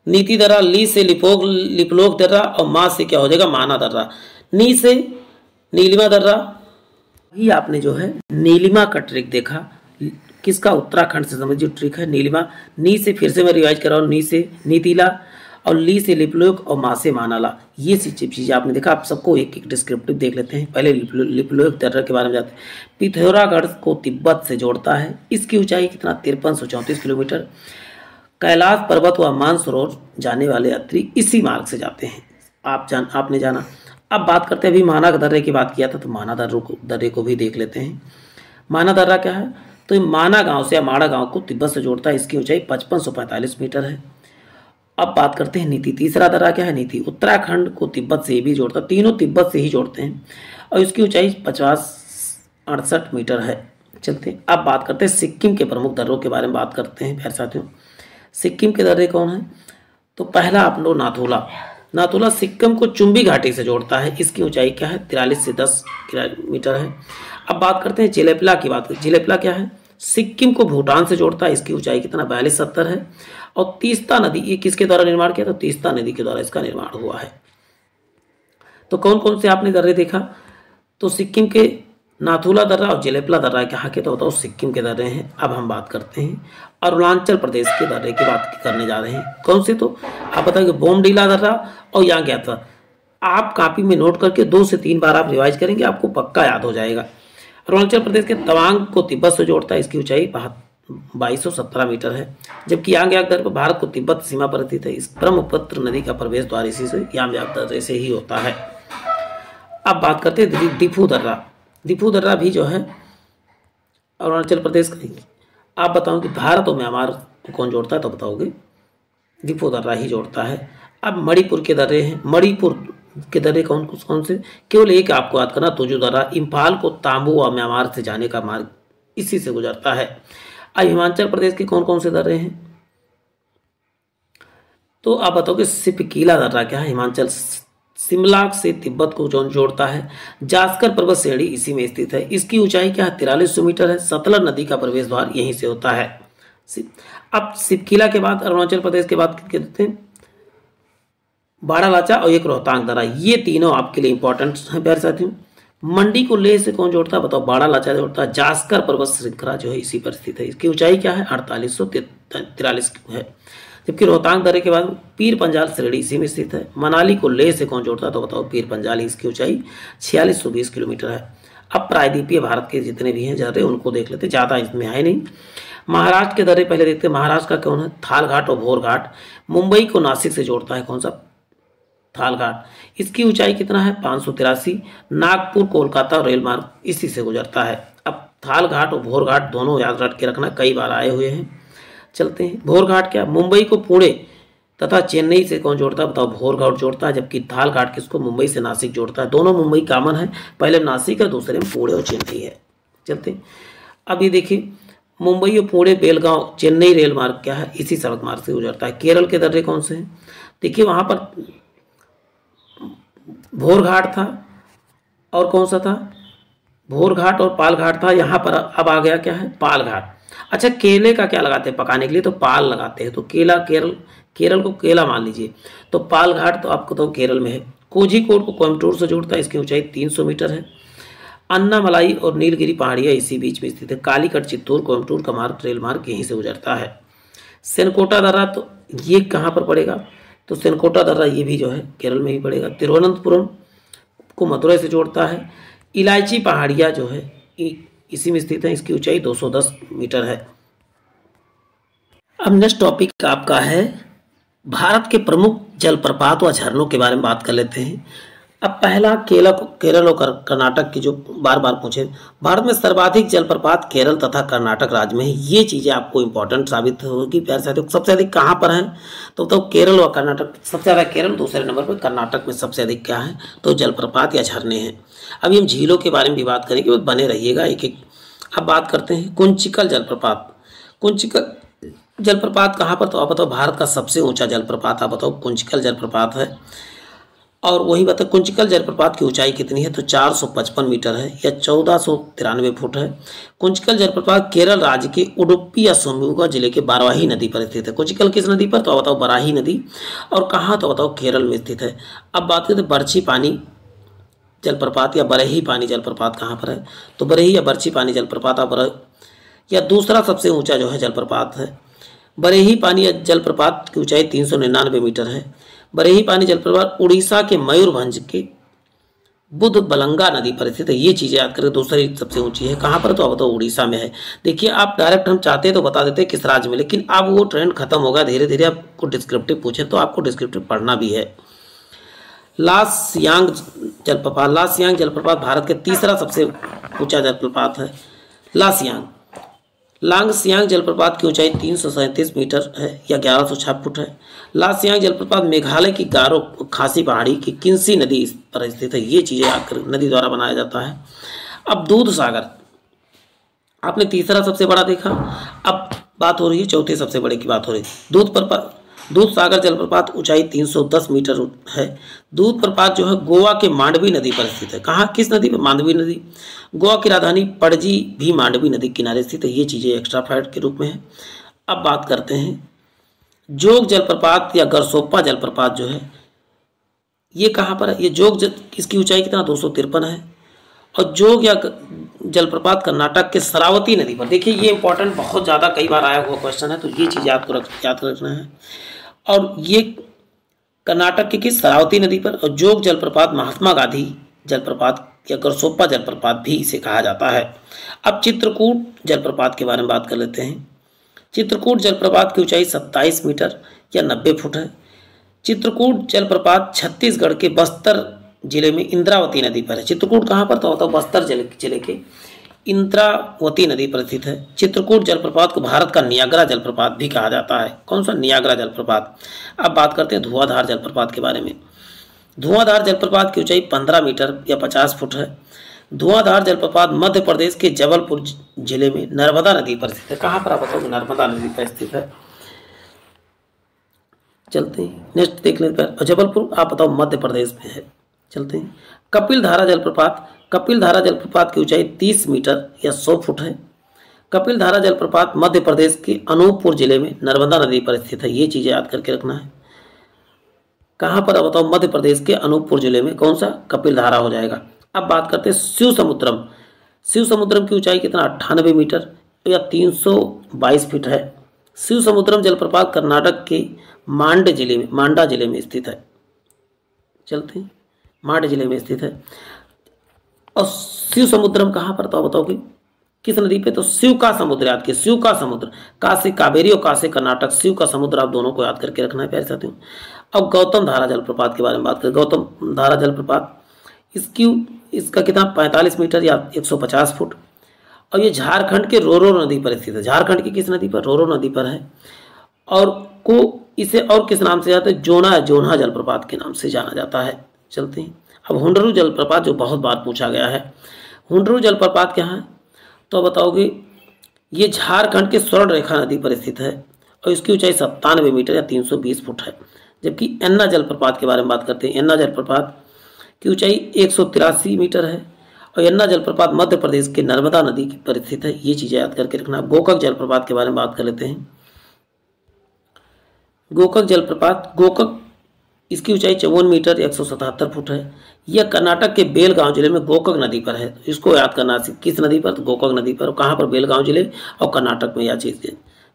नीति दर्रा, ली से लिपलोक दर्रा और माँ से क्या हो जाएगा माना दर्रा। नी से नीलिमा दर्रा। ही आपने जो है नीलिमा का ट्रिक देखा किसका उत्तराखंड से समझ जो ट्रिक है नीलिमा। नी से फिर से मैं रिवाइज कर रहा हूँ, नी से नीतिला और ली से लिपलोक और माँ से मानाला। ये चीज़ें आपने देखा। आप सबको एक एक डिस्क्रिप्टिव देख लेते हैं। पहले लिपलोक दर्रा के बारे में जाते हैं। पिथौरागढ़ को तिब्बत से जोड़ता है। इसकी ऊंचाई कितना 5334 किलोमीटर। कैलाश पर्वत व मानसरोवर जाने वाले यात्री इसी मार्ग से जाते हैं। आपने जाना। अब बात करते हैं, अभी माना दर्रे की बात किया था तो माना दर्रे को भी देख लेते हैं। माना दर्रा क्या है तो ये माना गांव से या माड़ा गांव को तिब्बत से जोड़ता है। इसकी ऊंचाई 5545 मीटर है। अब बात करते हैं नीति। तीसरा दर्रा क्या है नीति। उत्तराखंड को तिब्बत से भी जोड़ता है, तीनों तिब्बत से ही जोड़ते हैं और इसकी ऊंचाई 5068 मीटर है। चलते हैं अब बात करते हैं सिक्किम के प्रमुख दर्रों के बारे में बात करते हैं प्यारे साथियों। सिक्किम के दर्रे कौन है तो पहला आप लो नाथुला। नाथुला सिक्किम को चुंबी घाटी से जोड़ता है। इसकी ऊंचाई क्या है 43 से 10 मीटर है। अब बात करते हैं जिलेपला की बात। जिलेपला क्या है सिक्किम को भूटान से जोड़ता है। इसकी ऊंचाई कितना 4270 है। और तीस्ता नदी, ये किसके द्वारा निर्माण किया तो तीस्ता नदी के द्वारा इसका निर्माण हुआ है। तो कौन कौन से आपने दर्रे देखा तो सिक्किम के नाथुला दर्रा और जिलेपला दर्रा कहाँ के तो बताओ सिक्किम के दर्रे हैं। अब हम बात करते हैं अरुणाचल प्रदेश के दर्रे की बात करने जा रहे हैं। कौन से तो आप बताओगे बोमडीला दर्रा और यहाँ क्या था। आप कॉपी में नोट करके 2 से 3 बार आप रिवाइज करेंगे आपको पक्का याद हो जाएगा। अरुणाचल प्रदेश के तवांग को तिब्बत से जोड़ता है। इसकी ऊंचाई 2217 मीटर है। जबकि यांग्याक दर्रे पर भारत को तिब्बत सीमा पर स्थित है। इस ब्रह्मपुत्र नदी का प्रवेश द्वार इसी से यांग्याक दर्रे से ही होता है। अब बात करते हैं डिफू दर्रा। डिफू दर्रा भी जो है अरुणाचल प्रदेश का ही। आप बताओ कि भारत और म्यांमार को कौन जोड़ता है तो बताओगे डिफू दर्रा ही जोड़ता है। अब मणिपुर के दर्रे हैं। मणिपुर के दर्रे कौन कौन से केवल एक आपको याद करना तुजू दर्रा। इम्फाल को तांबू और म्यांमार से जाने का मार्ग इसी से गुजरता है। अब हिमाचल प्रदेश के कौन कौन से दर्रे हैं तो आप बताओगे सिपकीला दर्रा क्या है हिमाचल शिमला से तिब्बत को जोड़ता है। जास्कर पर्वत श्रेणी इसी में स्थित है। इसकी ऊंचाई क्या है? 4300 मीटर है। सतलज नदी का प्रवेश द्वार यहीं से होता है। अब सिपकिला के बाद अरुणाचल प्रदेश के बाद क्या कहते हैं? बाड़ालाचा और एक रोहतांग दर्रा, ये तीनों आपके लिए इंपॉर्टेंट हैं प्यारे साथियों। मंडी को लेह से कौन जोड़ता है? बताओ। बाड़ालाचा जोड़ता है। जास्कर पर्वत श्रृंखला जो है इसी पर स्थित है। इसकी ऊंचाई क्या है? 4843 है। जबकि रोहतांग दर्रे के बाद पीर पंजाल श्रेणी इसी में स्थित है। मनाली को लेह से कौन जोड़ता है? तो बताओ पीर पंजाल। इसकी ऊंचाई 4620 किलोमीटर है। अब प्रायद्वीपीय भारत के जितने भी हैं दर्रे उनको देख लेते, ज़्यादा इसमें है नहीं। महाराष्ट्र के दर्रे पहले देखते हैं। महाराष्ट्र का कौन है? थाल घाट और भोर घाट। मुंबई को नासिक से जोड़ता है कौन सा? थाल घाट। इसकी ऊंचाई कितना है? 583। नागपुर कोलकाता रेल मार्ग इसी से गुजरता है। अब थाल घाट और भोर घाट दोनों याद रख के रखना, कई बार आए हुए हैं। चलते हैं। भोर घाट क्या? मुंबई को पुणे तथा चेन्नई से कौन जोड़ता है? बताओ। भोर घाट जोड़ता है। जबकि थाल घाट किसको? मुंबई से नासिक जोड़ता है। दोनों मुंबई कॉमन है, पहले नासिक है, दूसरे में पुणे और चेन्नई है। चलते हैं। अब ये देखिए, मुंबई और पुणे बेलगांव चेन्नई रेल मार्ग क्या है? इसी सड़क मार्ग से गुजरता है। केरल के दर्रे कौन से हैं? देखिए वहाँ पर भोर घाट था और कौन सा था? भोर घाट और पाल घाट था। यहाँ पर अब आ गया क्या है? पाल घाट। अच्छा, केले का क्या लगाते हैं पकाने के लिए? तो पाल लगाते हैं। तो केला केरल को केला मान लीजिए। तो पाल घाट तो आपको तो केरल में है। कोझीकोड को कोयम्बटूर से जोड़ता है। इसकी ऊंचाई 300 मीटर है। अन्नामलाई और नीलगिरी पहाड़ियाँ इसी बीच में स्थित है। कालीकट चित्तौड़ कोयम्बटूर का मार्ग रेल मार्ग यहीं से गुजरता है। सेनकोटा दर्रा तो ये कहाँ पर पड़ेगा? तो सेनकोटा दर्रा ये भी जो है केरल में ही पड़ेगा। तिरुवनंतपुरम को मथुरा से जोड़ता है। इलायची पहाड़ियाँ जो है इसी में स्थित है। इसकी ऊंचाई 210 मीटर है। अब नेक्स्ट टॉपिक आपका है भारत के प्रमुख जलप्रपात व झरनों के बारे में बात कर लेते हैं। अब पहला केरल और कर्नाटक की जो बार बार पूछे, भारत में सर्वाधिक जलप्रपात केरल तथा कर्नाटक राज्य में है। ये चीज़ें आपको इंपॉर्टेंट साबित होगी प्यारे साथियों। सबसे अधिक कहाँ पर है? तो केरल और कर्नाटक। सबसे ज़्यादा केरल, दूसरे नंबर पर कर्नाटक में सबसे अधिक क्या है? तो जलप्रपात या झरने हैं। अभी हम झीलों के बारे में भी बात करेंगे, बने रहिएगा एक एक। अब बात करते हैं कुंचिकल जलप्रपात। कुंचिकल जलप्रपात कहाँ पर? तो आप बताओ। भारत का सबसे ऊंचा जलप्रपात आप बताओ कुंचिकल जलप्रपात है। और वही बताओ कुंचिकल जलप्रपात की ऊंचाई कितनी है? तो 455 मीटर है या 1493 फुट है। कुंचिकल जलप्रपात केरल राज्य के उडुपी या शिवमोगा जिले के बाराही नदी पर स्थित है। कुंचिकल किस नदी पर? तो बताओ बराही नदी। और कहाँ? तो बताओ केरल में स्थित है। अब बात करते हैं बरछी पानी जलप्रपात या बरही पानी जलप्रपात कहाँ पर है? तो बरही या बरछी पानी जलप्रपात या दूसरा सबसे ऊंचा जो है जलप्रपात है। बरेही पानी जलप्रपात की ऊंचाई 399 मीटर है। बरेही पानी जलप्रपात उड़ीसा के मयूरभंज के बुध बलंगा नदी पर स्थित है। ये चीज़ें याद करें। दूसरी सबसे ऊंची है कहाँ पर? तो अब तो उड़ीसा में है। देखिए आप डायरेक्ट हम चाहते तो बता देते किस राज्य में, लेकिन अब वो ट्रेंड खत्म होगा। धीरे धीरे आपको डिस्क्रिप्टिव पूछे तो आपको डिस्क्रिप्टिव पढ़ना भी है। लासियांग जलप्रपात भारत के तीसरा सबसे ऊंचा जलप्रपात है। लांगसियांग जलप्रपात की ऊंचाई 337 मीटर है या 1106 फुट है। लांगसियांग जलप्रपात मेघालय की गारो खासी पहाड़ी की किन्सी नदी पर स्थित है। ये चीज़ें आकर नदी द्वारा बनाया जाता है। अब दूध सागर आपने तीसरा सबसे बड़ा देखा। अब बात हो रही है चौथे सबसे बड़े की बात हो रही है। दूध सागर जलप्रपात ऊंचाई 310 मीटर है। दूध प्रपात जो है गोवा के मांडवी नदी पर स्थित है। कहाँ? किस नदी पर? मांडवी नदी। गोवा की राजधानी पणजी भी मांडवी नदी किनारे स्थित है। ये चीज़ें एक्स्ट्रा फैक्ट के रूप में है। अब बात करते हैं जोग जलप्रपात या गरसोप्पा जलप्रपात जो है ये कहाँ पर है? ये इसकी ऊंचाई कितना? 253 है। और जोग या जलप्रपात कर्नाटक के शरावती नदी पर। देखिए ये इंपॉर्टेंट, बहुत ज़्यादा कई बार आया हुआ क्वेश्चन है, तो ये चीज़ आपको याद रखना है। और ये कर्नाटक की किस? शरावती नदी पर। और जोग जलप्रपात महात्मा गांधी जलप्रपात या गरसोप्पा जलप्रपात भी इसे कहा जाता है। अब चित्रकूट जलप्रपात के बारे में बात कर लेते हैं। चित्रकूट जलप्रपात की ऊंचाई 27 मीटर या 90 फुट है। चित्रकूट जलप्रपात छत्तीसगढ़ के बस्तर जिले में इंद्रावती नदी पर है। चित्रकूट कहाँ पर? तो बस्तर जिले के इंद्रावती नदी पर स्थित है। चित्रकूट जलप्रपात को भारत का नियाग्रा जलप्रपात भी कहा जाता है। कौन सा? नियाग्रा जलप्रपात। अब बात करते हैं धुआंधार जलप्रपात के बारे में। धुआंधार जलप्रपात की ऊंचाई 15 मीटर या 50 फुट है। धुआंधार जलप्रपात मध्य प्रदेश के जबलपुर जिले में नर्मदा नदी पर स्थित है। कहाँ पर? आप बताओ। नर्मदा नदी पर स्थित है। चलते हैं नेक्स्ट देख लेते हैं। जबलपुर आप बताओ मध्य प्रदेश में है। चलते हैं। कपिल धारा जलप्रपात, कपिल धारा जलप्रपात की ऊंचाई 30 मीटर या 100 फुट है। कपिल धारा जलप्रपात मध्य प्रदेश के अनूपपुर जिले में नर्मदा नदी पर स्थित है। ये चीजें याद करके रखना है। कहां पर बताओ? मध्य प्रदेश के अनूपपुर जिले में। कौन सा? कपिल धारा हो जाएगा। अब बात करते हैं शिव समुद्रम। शिव समुद्रम की ऊंचाई कितना? 98 मीटर या 322 फीट है। शिव समुद्रम जलप्रपात कर्नाटक के मांडा जिले में स्थित है। चलते हैं, मांड जिले में स्थित है। और शिव समुद्रम कहां पर था बताओ कि किस नदी पे? तो शिव का समुद्र याद किया, शिव का समुद्र। का से कावेरी और का से कर्नाटक, शिव का समुद्र आप दोनों को याद करके रखना है प्यारे साथियों। अब गौतम धारा जलप्रपात के बारे में बात करें। गौतम धारा जलप्रपात इसका कितना? 45 मीटर या 150 फुट। और ये झारखंड के रोरो नदी पर स्थित है। झारखंड की किस नदी पर? रोरो नदी पर है। और को इसे और किस नाम से जाता है? जोन्हा जलप्रपात के नाम से जाना जाता है। चलते हैं। अब हुंडरू जलप्रपात जो बहुत बार पूछा गया है, हुंडरू जलप्रपात क्या है? तो बताओगे ये झारखंड के स्वर्ण रेखा नदी पर स्थित है और इसकी ऊंचाई 97 मीटर या 320 फुट है। जबकि एन्ना जलप्रपात के बारे में बात करते हैं। एन्ना जलप्रपात की ऊंचाई 183 मीटर है और एन्ना जलप्रपात मध्य प्रदेश के नर्मदा नदी पर स्थित है। ये चीजें याद करके रखना। गोकक जलप्रपात के बारे में बात कर लेते हैं। गोकक जलप्रपात, गोकक इसकी ऊंचाई 54 मीटर 177 फुट है। यह कर्नाटक के बेलगांव जिले में गोकक नदी पर है। इसको याद करना। किस नदी पर? तो गोकक नदी पर। कहाँ पर? बेलगांव जिले और कर्नाटक में यह चीज।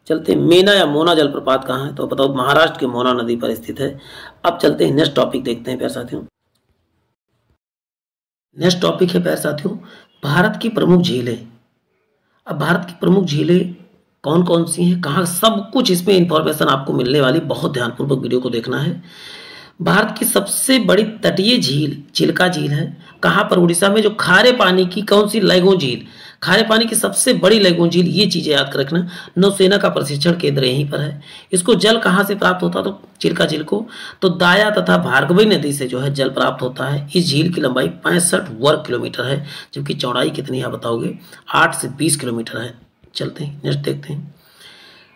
चलते हैं। मेना या मोना जलप्रपात कहाँ है? तो बताओ महाराष्ट्र के मोना नदी पर स्थित है। अब चलते हैं, नेक्स्ट टॉपिक देखते हैं प्यारे साथियों। नेक्स्ट टॉपिक है प्यारे साथियों भारत की प्रमुख झीलें। अब भारत की प्रमुख झीलें कौन कौन सी हैं, कहाँ, सब कुछ इसमें इंफॉर्मेशन आपको मिलने वाली। बहुत ध्यानपूर्वक वीडियो को देखना है। भारत की सबसे बड़ी तटीय झील चिल्का झील है। कहाँ पर? उड़ीसा में। जो खारे पानी की कौन सी? लैगून झील। खारे पानी की सबसे बड़ी लैगून झील। ये चीजें याद कर रखना। नौसेना का प्रशिक्षण केंद्र यहीं पर है। इसको जल कहाँ से प्राप्त होता? तो चिल्का झील को तो दाया तथा भार्गवी नदी से जो है जल प्राप्त होता है। इस झील की लंबाई 65 वर्ग किलोमीटर है, जबकि चौड़ाई कितनी है बताओगे? 8 से 20 किलोमीटर है। चलते हैं, नेक्स्ट देखते हैं।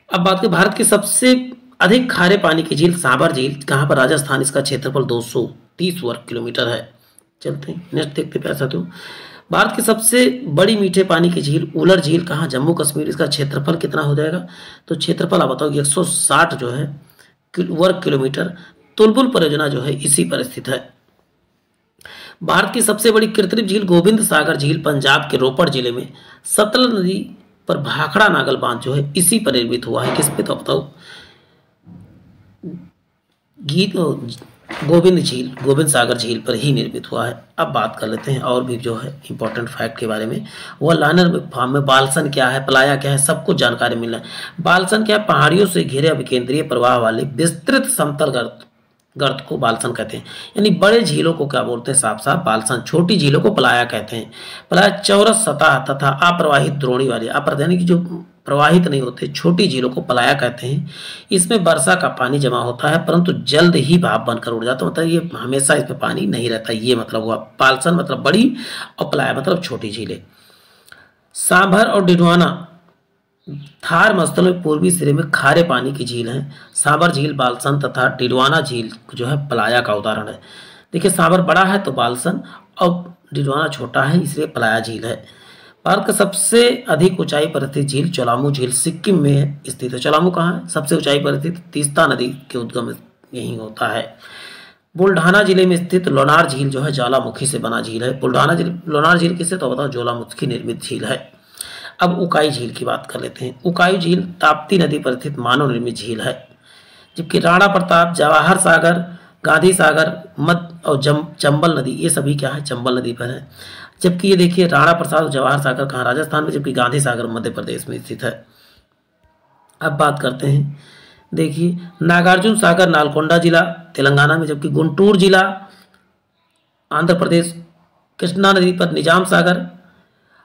अब बात करें भारत की सबसे अधिक खारे पानी की झील सांभर झील। कहाँ पर? राजस्थान। इसका क्षेत्रफल 230 वर्ग किलोमीटर है। चलते हैं, नेक्स्ट देखते हैं प्यारे साथियों। भारत की सबसे बड़ी मीठे पानी की झील उलर झील। कहाँ? जम्मू कश्मीर। इसका क्षेत्रफल कितना हो जाएगा? तो क्षेत्रफल आप बताओ 160 जो है वर्ग किलोमीटर। तुलबुल परियोजना जो है इसी पर स्थित है। भारत की सबसे बड़ी कृत्रिम झील गोविंद सागर झील पंजाब के रोपड़ जिले में सतलज नदी पर भाखड़ा नागल बांध जो है इसी पर निर्मित हुआ है। किस पे? तो बताओ गोविंद सागर झील पर ही निर्मित हुआ है। अब बात कर लेते हैं और भी जो है इंपॉर्टेंट फैक्ट के बारे में। वह लानर फार्म में बालसन क्या है, प्लाया क्या है, सब कुछ जानकारी मिलना है। बालसन क्या है? पहाड़ियों से घिरे अभिकेंद्रीय प्रवाह वाले विस्तृत समतल गर्त को बालसन कहते हैं। यानी बड़े झीलों को क्या बोलते हैं? साफ साफ बालसन। छोटी झीलों को प्लाया कहते हैं। प्लाया चौरस सतह तथा अप्रवाहित द्रोणी वाली, यानी कि जो प्रवाहित नहीं होते छोटी झीलों को प्लाया कहते हैं। इसमें वर्षा का पानी जमा होता है परंतु जल्द ही भाप बनकर उड़ जाता है। मतलब ये हमेशा इसमें पानी नहीं रहता। ये मतलब हुआ बालसन मतलब बड़ी और प्लाया मतलब छोटी झीलें। सांभर और डिडवाना थार मरुस्थल में पूर्वी सिरे में खारे पानी की झील है। सांभर झील बालसन तथा डिडवाना झील जो है प्लाया का उदाहरण है। देखिए सांभर बड़ा है तो बालसन और डिडवाना छोटा है इसलिए प्लाया झील है। भारत का सबसे अधिक ऊंचाई पर स्थित झील चोलामू झील सिक्किम में स्थित है। चोलामू कहाँ है? सबसे ऊंचाई पर स्थित तीस्ता नदी के उद्गम यही होता है। बुल्ढाना जिले में स्थित लोनार झील जो है ज्वालामुखी से बना झील है। लोनार झील किससे? तो बताओ ज्वालामुखी निर्मित झील है। अब उकाई झील की बात कर लेते हैं। उकाई झील ताप्ती नदी पर स्थित मानव निर्मित झील है। जबकि राणा प्रताप, जवाहर सागर, गांधी सागर, मध्य और चंबल नदी ये सभी क्या है? चंबल नदी पर है। जबकि ये देखिए राणा प्रताप और जवाहर सागर कहाँ? राजस्थान में, जबकि गांधी सागर मध्य प्रदेश में स्थित है। अब बात करते हैं, देखिए नागार्जुन सागर नालकोंडा जिला तेलंगाना में, जबकि गुंटूर जिला आंध्र प्रदेश, कृष्णा नदी पर निजाम सागर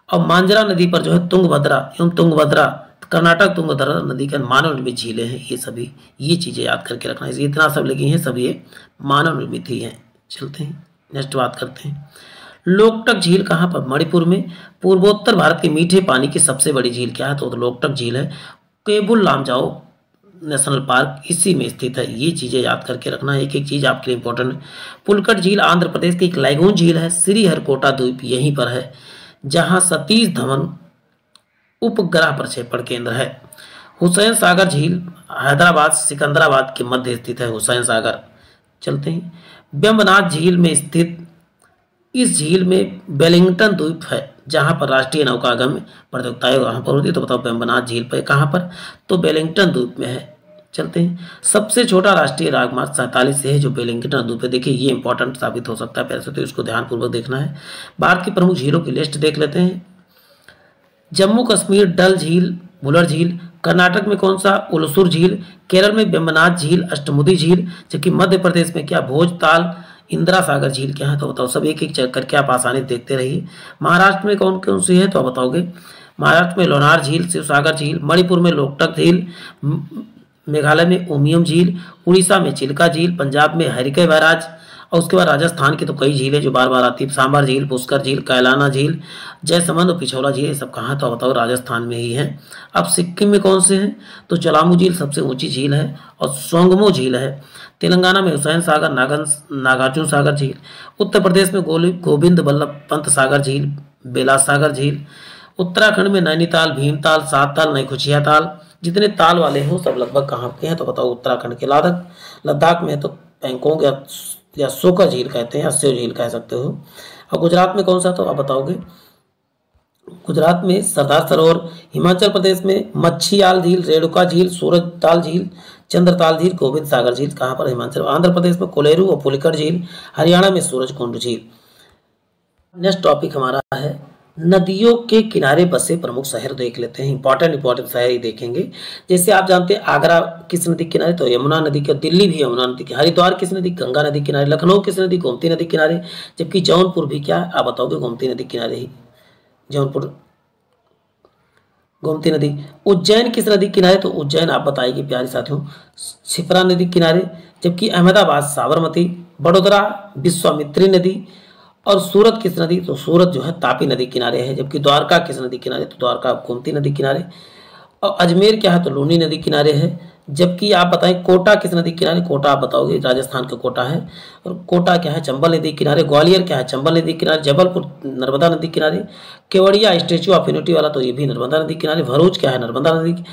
और मांजरा नदी पर जो है तुंगभद्रा कर्नाटक तुंगभद्रा नदी के मानव निर्मित झीलें हैं। ये सभी ये चीजें याद करके रखना है। इतना सब लिखी हैं सब ये मानव निर्मित ही हैं। चलते हैं नेक्स्ट बात करते हैं। लोकटक झील कहाँ पर? मणिपुर में। पूर्वोत्तर भारत के मीठे पानी की सबसे बड़ी झील क्या है? तो लोकटक झील है। केबुल लामजाओ नेशनल पार्क इसी में स्थित है। ये चीज़ें याद करके रखना, एक एक चीज़ आपके लिए इंपॉर्टेंट है। पुलकट झील आंध्र प्रदेश की एक लैगून झील है। श्रीहरिकोटा द्वीप यहीं पर है जहाँ सतीश धवन उपग्रह प्रक्षेपण केंद्र है। हुसैन सागर झील हैदराबाद सिकंदराबाद के मध्य स्थित है। हुसैन सागर चलते हैं। वेम्बनाथ झील में स्थित इस झील में वेलिंगटन द्वीप है जहां पर राष्ट्रीय नौकागम्य प्रतियोगिताएं वहां पर होती है। तो बताओ वेम्बनाथ झील पर कहां पर, तो वेलिंगटन द्वीप में है। चलते हैं। सबसे छोटा राष्ट्रीय राजमार्ग 47 से है जो वेलिंगटन द्वीप पे। देखिए ये इंपॉर्टेंट साबित हो सकता है पैसे, तो इसको ध्यानपूर्वक देखना है। भारत की प्रमुख झीलों की लिस्ट देख लेते हैं। जम्मू कश्मीर डल झील, वुलर झील। कर्नाटक में कौन सा, उलसुर झील। केरल में वेम्बनाथ झील, अष्टमुदी झील। जबकि मध्य प्रदेश में क्या, भोजताल, इंदिरा सागर झील क्या है, तो बताओ। सब एक एक चेक करके आप आसानी से देखते रहिए। महाराष्ट्र में कौन कौन सी है, तो आप बताओगे। महाराष्ट्र में लोनार झील, शिवसागर झील। मणिपुर में लोकटक झील। मेघालय में उमियम झील। उड़ीसा में चिल्का झील। पंजाब में हरिके बैराज। और उसके बाद राजस्थान की तो कई झीलें जो बार बार आती है, सांबर झील, पुष्कर झील, कैलाना झील, जयसमंद और पिछौला झील। ये सब कहाँ, तो बताओ राजस्थान में ही है। अब सिक्किम में कौन से हैं, तो चलामू झील सबसे ऊंची झील है और सोंगमो झील है। तेलंगाना में हुसैन सागर, नागार्जुन सागर झील। उत्तर प्रदेश में गोविंद बल्लभ पंत सागर झील, बेलास सागर झील। उत्तराखंड में नैनीताल, भीमताल, सातताल, नईखुचिया ताल। जितने ताल वाले हो सब लगभग कहाँ के हैं, तो बताओ उत्तराखंड के। लद्दाख में तो पैंगोंग या सोका झील कहते हैं, या स्यो झील कह सकते हो। और गुजरात में कौन सा, तो आप बताओगे। गुजरात में सरदार सरोवर। हिमाचल प्रदेश में मच्छियाल झील, रेणुका झील, सूरजताल झील, चंद्रताल झील, गोविंद सागर झील कहाँ पर, हिमाचल। आंध्र प्रदेश में कोलेरू और पुलिकट झील। हरियाणा में सूरजकुंड झील। नेक्स्ट टॉपिक हमारा है नदियों के किनारे बसे प्रमुख शहर देख लेते हैं। इंपॉर्टेंट शहर ही देखेंगे। जैसे आप जानते हैं आगरा किस नदी किनारे, तो यमुना नदी के। दिल्ली भी यमुना नदी के। हरिद्वार किस नदी, गंगा नदी किनारे। लखनऊ किस नदी, गोमती नदी किनारे। जबकि जौनपुर भी क्या है, आप बताओगे, गोमती नदी किनारे ही। जौनपुर गोमती नदी। उज्जैन किस नदी किनारे, तो उज्जैन आप बताएंगे प्यारे साथियों, शिप्रा नदी किनारे। जबकि अहमदाबाद साबरमती। बड़ोदरा विश्वामित्री नदी। और सूरत किस नदी, तो सूरत जो है तापी नदी किनारे है। जबकि द्वारका किस नदी किनारे, तो द्वारका गोमती नदी किनारे। और अजमेर क्या है, तो लूनी नदी किनारे है। जबकि आप बताएं कोटा किस नदी किनारे, कोटा आप बताओगे राजस्थान का कोटा है। और कोटा क्या है, चंबल नदी किनारे। ग्वालियर क्या है, चंबल नदी किनारे। जबलपुर नर्मदा नदी किनारे। केवड़िया स्टेच्यू ऑफ यूनिटी वाला, तो ये भी नर्मदा नदी किनारे। भरूच क्या है, नर्मदा नदी।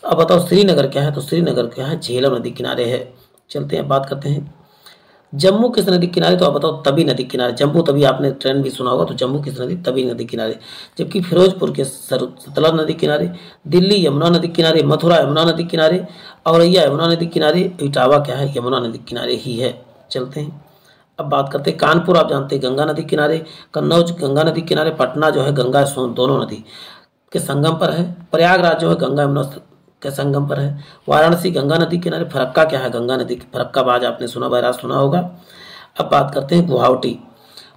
अब बताओ श्रीनगर क्या है, तो श्रीनगर क्या है, झेलम नदी किनारे है। चलते हैं, बात करते हैं जम्मू किस नदी किनारे, तो आप बताओ तवी नदी किनारे। जम्मू तवी आपने ट्रेन भी सुना होगा, तो जम्मू किस नदी, तवी नदी किनारे। जबकि फिरोजपुर के सतलज नदी किनारे। दिल्ली यमुना नदी किनारे। मथुरा यमुना नदी किनारे। औरैया यमुना नदी किनारे। इटावा क्या है, यमुना नदी किनारे ही है। चलते हैं, अब बात करते हैं कानपुर आप जानते हैं गंगा नदी किनारे। कन्नौज गंगा नदी किनारे। पटना जो है गंगा सोन दोनों नदी के संगम पर है। प्रयागराज जो है गंगा यमुना के संगम पर है। वाराणसी गंगा नदी किनारे। फरक्का क्या है, गंगा नदी। फरक्काबाद आपने सुना, बैराज सुना होगा। अब बात करते हैं गुवाहाटी।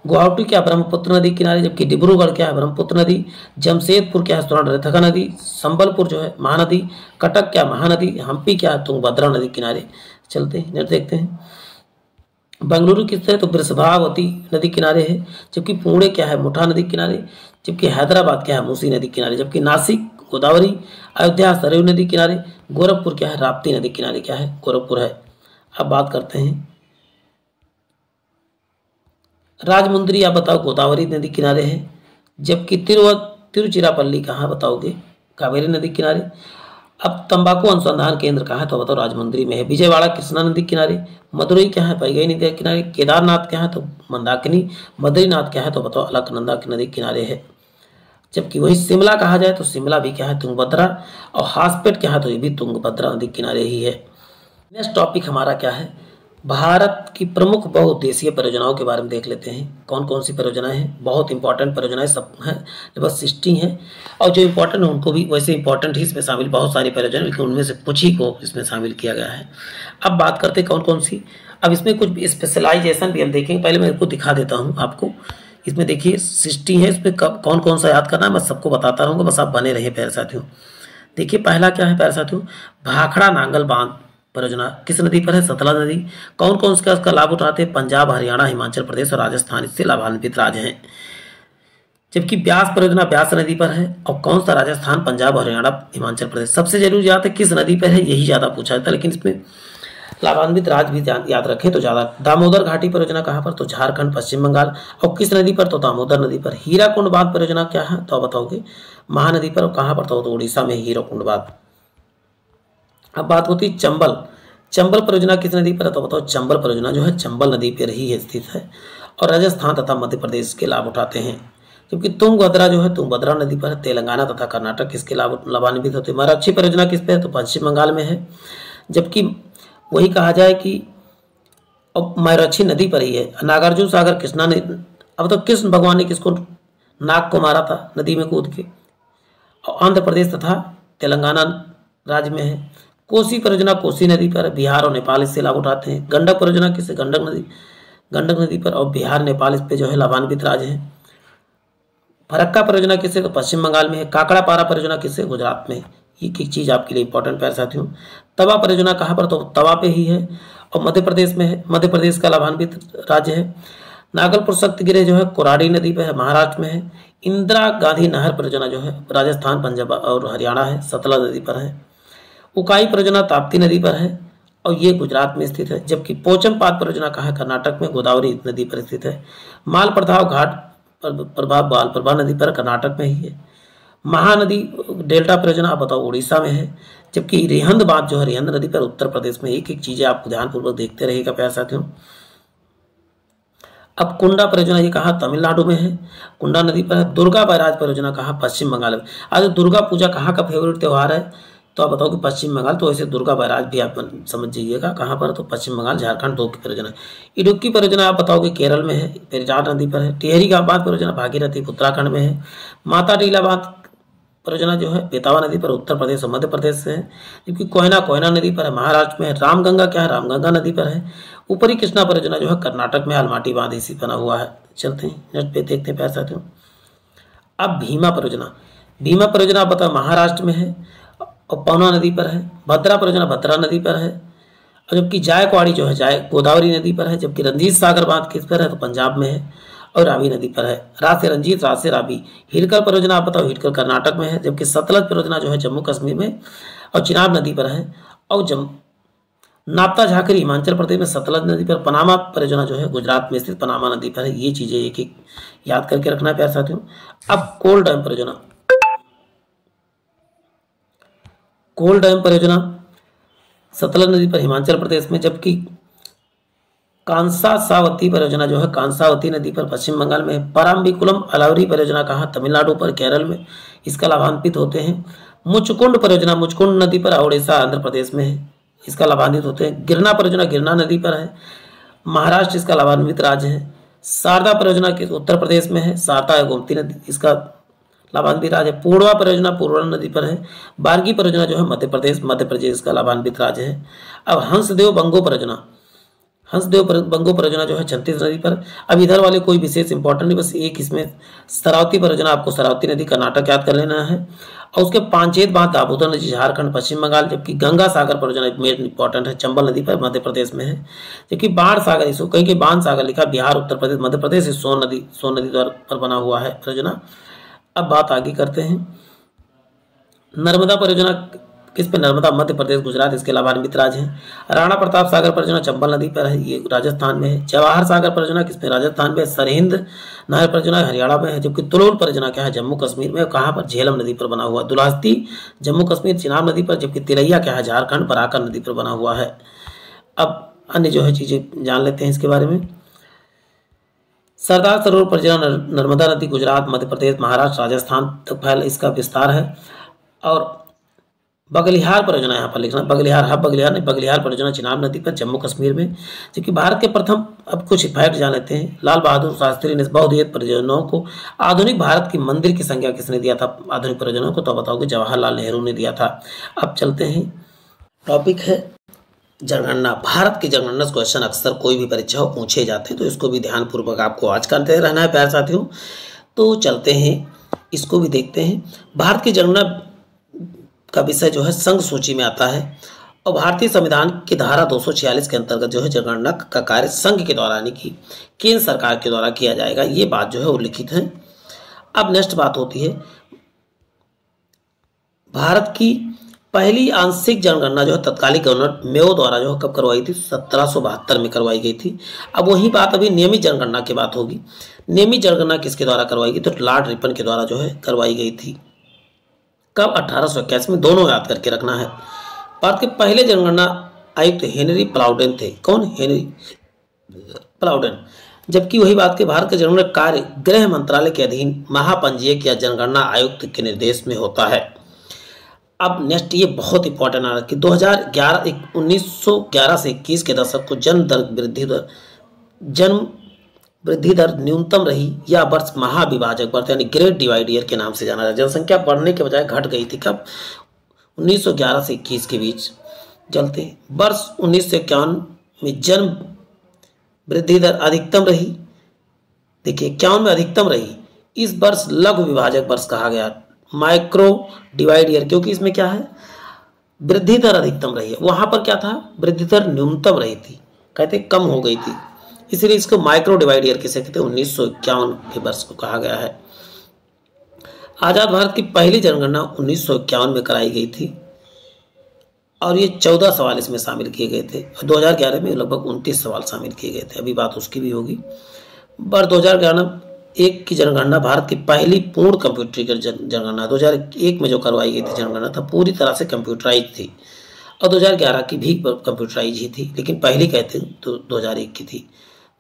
गुवाहाटी क्या, ब्रह्मपुत्र नदी किनारे। जबकि डिब्रूगढ़ क्या है, ब्रह्मपुत्र नदी। जमशेदपुर क्या है, स्वर्णरेखा नदी। संबलपुर जो है महानदी। कटक क्या, महानदी। हम्पी क्या है, तुंगभद्रा नदी किनारे। चलते हैं, नेक्स्ट देखते हैं। बेंगलुरु किस है, तो वृषभावती नदी किनारे है। जबकि पुणे क्या है, मुठा नदी किनारे। जबकि हैदराबाद क्या है, मूसी नदी किनारे। जबकि नासिक गोदावरी। अयोध्या सरयू नदी किनारे। गोरखपुर क्या है, राप्ती नदी किनारे क्या है, गोरखपुर है। अब बात करते हैं राजमुंद्री, आप बताओ गोदावरी नदी किनारे है। जबकि तिरुचिरापल्ली कहाँ बताओगे, कावेरी नदी किनारे। अब तंबाकू अनुसंधान केंद्र कहाँ है, तो बताओ राजमुंद्री में है। विजयवाड़ा कृष्णा नदी किनारे। मदुरई क्या है, पैगई नदी किनारे। केदारनाथ क्या है, तो मंदाकिनी। बद्रीनाथ क्या है, तो बताओ अलकनंदा नदी किनारे है। जबकि वही शिमला कहा जाए तो शिमला भी क्या है, तुंगभद्रा। और हासपेट क्या है, तो ये भी तुंगभद्रा नदी किनारे ही है। नेक्स्ट टॉपिक हमारा क्या है, भारत की प्रमुख बहुउद्देशीय परियोजनाओं के बारे में देख लेते हैं। कौन कौन सी परियोजनाएं हैं, बहुत इंपॉर्टेंट परियोजनाएं सब हैं, लगभग 60 हैं। और जो इंपॉर्टेंट है उनको भी वैसे इंपॉर्टेंट ही इसमें शामिल, बहुत सारी परियोजनाएं, लेकिन उनमें से कुछ ही को इसमें शामिल किया गया है। अब बात करते हैं कौन कौन सी। अब इसमें कुछ स्पेशलाइजेशन भी हम देखेंगे। पहले मैं इसको दिखा देता हूँ आपको। इसमें देखिए 60 है, इसमें कौन कौन सा याद करना है मैं सबको बताता रहूँगा, बस आप बने रहिए प्यारे साथियों। देखिए पहला क्या है प्यारे साथियों, भाखड़ा नांगल बांध परियोजना किस नदी पर है, सतलज नदी। कौन कौन इसका लाभ उठाते हैं, पंजाब, हरियाणा, हिमाचल प्रदेश और राजस्थान इससे लाभान्वित राज्य हैं। जबकि ब्यास परियोजना ब्यास नदी पर है। और कौन सा राजस्थान, पंजाब, हरियाणा, हिमाचल प्रदेश। सबसे जरूरी याद है किस नदी पर है, यही ज़्यादा पूछा जाता है, लेकिन इसमें लाभान्वित राज्य भी याद रखें तो ज़्यादा। दामोदर घाटी परियोजना कहाँ पर, तो झारखंड, पश्चिम बंगाल। और किस नदी पर, तो दामोदर नदी पर। हीराकुंड बांध परियोजना क्या है, तो आप बताओगे महानदी पर। और कहाँ पर, तो उड़ीसा में हीराकुंड बांध। अब बात होती है चंबल। चंबल परियोजना किस नदी पर है, तो बताओ चंबल परियोजना जो है चंबल नदी पर ही स्थित है। और राजस्थान तथा मध्य प्रदेश के लाभ उठाते हैं। जबकि तुंगभद्रा जो है तुंगभद्रा नदी पर है। तेलंगाना तथा कर्नाटक किसके लाभान्वित होते हैं। मराठी परियोजना किस पे है, तो पश्चिम बंगाल में है। जबकि वही कहा जाए कि अब मयूराक्षी नदी पर ही है। नागार्जुन सागर कृष्णा ने, अब तो कृष्ण भगवान ने किसको, नाग को मारा था नदी में कूद के। और आंध्र प्रदेश तथा तेलंगाना राज्य में है। कोसी परियोजना कोसी नदी पर, बिहार और नेपाल इससे लाभ उठाते हैं। गंडक परियोजना किससे, गंडक नदी पर। और बिहार नेपाल इस पे जो है लाभान्वित राज्य है। फरक्का परियोजना किससे, तो पश्चिम बंगाल में है। काकड़ा पारा परियोजना किससे, गुजरात में। एक चीज आपके लिए इंपॉर्टेंट प्यारे साथियों, तवा परियोजना कहाँ पर, तो तवा पे ही है और मध्य प्रदेश में है। मध्य प्रदेश का लाभान्वित राज्य है। नागलपुर सप्तगिरी जो है कोराडी नदी पे है, महाराष्ट्र में है। इंदिरा गांधी नहर परियोजना जो है राजस्थान, पंजाब और हरियाणा है, सतलज नदी पर है। उकाई परियोजना ताप्ती नदी पर है और ये गुजरात में स्थित है। जबकि पोचमपाद परियोजना कहाँ है, कर्नाटक में, गोदावरी नदी पर स्थित है। माल प्रभाव घाट प्रभाव बाल प्रभा नदी पर, कर्नाटक में ही है। महानदी डेल्टा परियोजना आप बताओ उड़ीसा में है। जबकि रिहंद बांध जो है रिहंद नदी पर, उत्तर प्रदेश में। एक एक चीजें आपको ध्यानपूर्वक देखते रहिएगा प्यारे साथियों। अब कुंडा परियोजना ये कहाँ, तमिलनाडु में है, कुंडा नदी पर है। दुर्गा बैराज परियोजना कहाँ, पश्चिम बंगाल में। आज दुर्गा पूजा कहाँ का फेवरेट त्यौहार है, तो आप बताओ कि पश्चिम बंगाल। तो ऐसे दुर्गा बैराज भी आप समझ जाइएगा कहाँ पर, तो पश्चिम बंगाल, झारखंड, दो की परियोजना। इडुक्की परियोजना आप बताओगे केरल में है, पेरियार नदी पर है। टिहरी बांध परियोजना भागीरथी उत्तराखंड में है। माता टीला बांध परियोजना जो है बेतवा नदी पर, उत्तर प्रदेश और मध्य प्रदेश से है। जबकि कोयना नदी पर है, महाराष्ट्र में है। रामगंगा क्या है, रामगंगा नदी पर है। ऊपरी कृष्णा परियोजना जो है कर्नाटक में, अलमाटी बांध इसी बना हुआ है। चलते हैं नेट पे देखते हैं प्यारे साथियों। अब भीमा परियोजना आप बताओ महाराष्ट्र में है और पवना नदी पर है। भद्रा परियोजना भद्रा नदी पर है। और जबकि जायकवाड़ी जो है गोदावरी नदी पर है। जबकि रंजीत सागर बांध किस पर है, तो पंजाब में है और रावी नदी पर है। रात से रंजीत, रात से रावी। हिडकल परियोजना आप बताओ, हिडकल कर्नाटक में है। जबकि सतलज परियोजना जो है जम्मू कश्मीर में और चिनाब नदी पर है। और नाप्ता झाकरी हिमाचल प्रदेश में, सतलज नदी पर। पनामा परियोजना जो है गुजरात में स्थित पनामा नदी पर है। ये चीजें एक एक याद करके रखना है प्यारे साथियों। अब कोल डैम परियोजना सतलज नदी पर, हिमाचल प्रदेश में। जबकि कांसावती परियोजना जो है कांसावती नदी पर, पश्चिम बंगाल में। पराम्बिकुलम अलावरी परियोजना कहाँ, तमिलनाडु पर, केरल में इसका लाभान्वित होते हैं। मुचकुंड परियोजना मुचकुंड नदी पर, उड़ीसा, आंध्र प्रदेश में है, इसका लाभान्वित होते हैं। गिरना परियोजना गिरना नदी पर है, महाराष्ट्र इसका लाभान्वित राज्य है। शारदा परियोजना के उत्तर प्रदेश में है, शारदा गोमती नदी इसका लाभान्वित राज्य है। पूर्वा परियोजना पूर्वा नदी पर है। बारगी परियोजना जो है मध्य प्रदेश का लाभान्वित राज्य है। अब हंसदेव बंगो परियोजना जो है छत्तीसगढ़ नदी पर। अब इधर वाले कोई विशेष इंपॉर्टेंट नहीं, बस एक इसमें शरावती परियोजना, आपको शरावती नदी कर्नाटक याद कर लेना है। और उसके पांचेत बांध दामोदर नदी झारखंड, पश्चिम बंगाल। जबकि गंगा सागर परियोजना मेन इंपॉर्टेंट है, चंबल नदी पर, मध्य प्रदेश में है। जबकि बाण सागर, इसको कहीं के बाण सागर लिखा, बिहार, उत्तर प्रदेश, मध्य प्रदेश। सोन नदी द्वारा पर बना हुआ है परियोजना। अब बात आगे करते हैं। नर्मदा परियोजना किस पे, नर्मदा, मध्य प्रदेश, गुजरात इसके लाभान्वित राज्य हैं। राणा प्रताप सागर परियोजना चंबल नदी पर है, ये राजस्थान में है। जवाहर सागर परियोजना किस पे, राजस्थान में। सरहिंद नहर परियोजना हरियाणा में है। जबकि तुलोल परियोजना क्या है, जम्मू कश्मीर में। कहाँ पर, झेलम नदी पर बना हुआ। दुलास्ती जम्मू कश्मीर, चिनाब नदी पर। जबकि तिलैया क्या है, झारखंड, बराकर नदी पर बना हुआ है। अब अन्य जो है चीजें जान लेते हैं इसके बारे में। सरदार सरोवर परियोजना नर्मदा नदी, गुजरात, मध्य प्रदेश, महाराष्ट्र, राजस्थान तक फैल इसका विस्तार है। और बगलिहार परियोजना यहाँ पर लिखना, बगलिहार परियोजना चिनाब नदी पर, जम्मू कश्मीर में। जबकि भारत के प्रथम, अब कुछ फैक्ट जान लेते हैं। लाल बहादुर शास्त्री ने बहुउद्देश्यीय परियोजनाओं को आधुनिक भारत की मंदिर की संख्या किसने दिया था, आधुनिक परियोजनाओं को, तो बताओगे जवाहरलाल नेहरू ने दिया था। अब चलते हैं, टॉपिक है जनगणना। भारत की जनगणना क्वेश्चन अक्सर कोई भी परीक्षा हो पूछे जाते हैं, तो इसको भी ध्यानपूर्वक आपको आज करते रहना है प्यारे साथियों। तो चलते हैं, इसको भी देखते हैं। भारत की जनगणना का विषय जो है संघ सूची में आता है और भारतीय संविधान की धारा 246 के अंतर्गत जो है जनगणना का कार्य संघ के द्वारा यानी कि केंद्र सरकार के द्वारा किया जाएगा, ये बात जो है उल्लिखित है। अब नेक्स्ट बात होती है भारत की पहली आंशिक जनगणना जो है तत्कालीन गवर्नर मेयो द्वारा जो है कब करवाई थी? 1772 में करवाई गई थी। अब वही बात अभी नियमित जनगणना की बात होगी। नियमित जनगणना किसके द्वारा करवाई गई? तो लॉर्ड रिपन के द्वारा जो है करवाई गई थी। कब? 1881 में। दोनों याद करके रखना है। भारत के पहले जनगणना आयुक्त हेनरी प्लाउडेन थे। कौन? हेनरी प्लाउडेन। जबकि वही बात के भारत का जनगणना कार्य गृह मंत्रालय के अधीन महापंजीयक या जनगणना आयुक्त के निर्देश में होता है। अब नेक्स्ट ये बहुत इंपॉर्टेंट आ रहा है कि 1911 से 21 के दशक को जन्म वृद्धि दर न्यूनतम रही या वर्ष महाविभाजक वर्ष यानी ग्रेट डिवाइड ईयर के नाम से जाना जाता है। जनसंख्या बढ़ने के बजाय घट गई थी। कब? 1911 से 21 के बीच चलते वर्ष 1951 में जन्म वृद्धि दर अधिकतम रही। देखिए 51 में अधिकतम रही। इस वर्ष लघु विभाजक वर्ष कहा गया, माइक्रो डिवाइड ईयर, क्योंकि इसमें क्या है? वृद्धि दर अधिकतम रही है। वहां पर क्या था? वृद्धि दर न्यूनतम रही थी, कहते कम हो गई थी, इसलिए इसको माइक्रो डिवाइड ईयर किसे कहते हैं? 1951 के वर्ष को कहा गया है। आजाद भारत की पहली जनगणना 1951 में कराई गई थी और ये 14 सवाल इसमें शामिल किए गए थे। 2011 में लगभग 29 सवाल शामिल किए गए थे। अभी बात उसकी भी होगी। वर्ष 2011 एक की जनगणना भारत की पहली पूर्ण कंप्यूटरीकृत जनगणना 2001 में जो करवाई गई थी जनगणना था पूरी तरह से कंप्यूटराइज थी और 2011 की भी कंप्यूटराइज ही थी, लेकिन पहली कहते हैं तो 2001 की थी।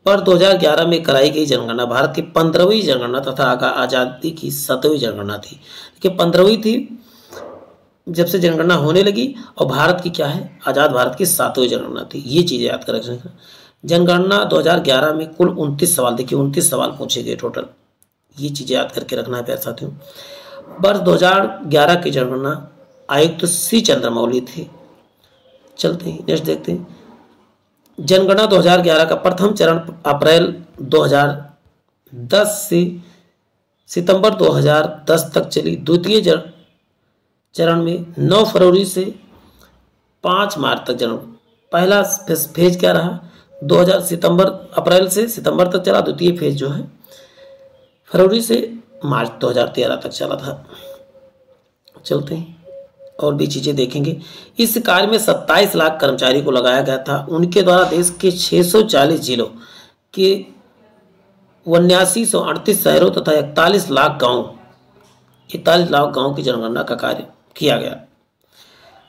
पर 2011 में कराई गई जनगणना भारत की 15वीं जनगणना तथा आज़ादी की 7वीं जनगणना थी। देखिए 15वीं थी जब से जनगणना होने लगी और भारत की क्या है? आज़ाद भारत की 7वीं जनगणना थी। ये चीज़ें याद कर रखें। जनगणना 2011 में कुल 29 सवाल, देखिए 29 सवाल पूछे गए टोटल। ये चीज़ें याद करके रखना है प्यारे साथियों। वर्ष 2011 की जनगणना आयुक्त सी चंद्रमौली थे। चलते हैं नेक्स्ट देखते हैं। जनगणना 2011 का प्रथम चरण अप्रैल 2010 से सितंबर 2010 तक चली। द्वितीय चरण में 9 फरवरी से 5 मार्च तक जन्म। पहला फेज क्या रहा? 2000 अप्रैल से सितंबर तक चला। द्वितीय फेज जो है फरवरी से मार्च 2013 तक चला था। चलते हैं और भी चीज़ें देखेंगे। इस कार्य में 27 लाख कर्मचारी को लगाया गया था। उनके द्वारा देश के 640 जिलों के 8938 शहरों तथा 41 लाख गाँव की जनगणना का कार्य किया गया।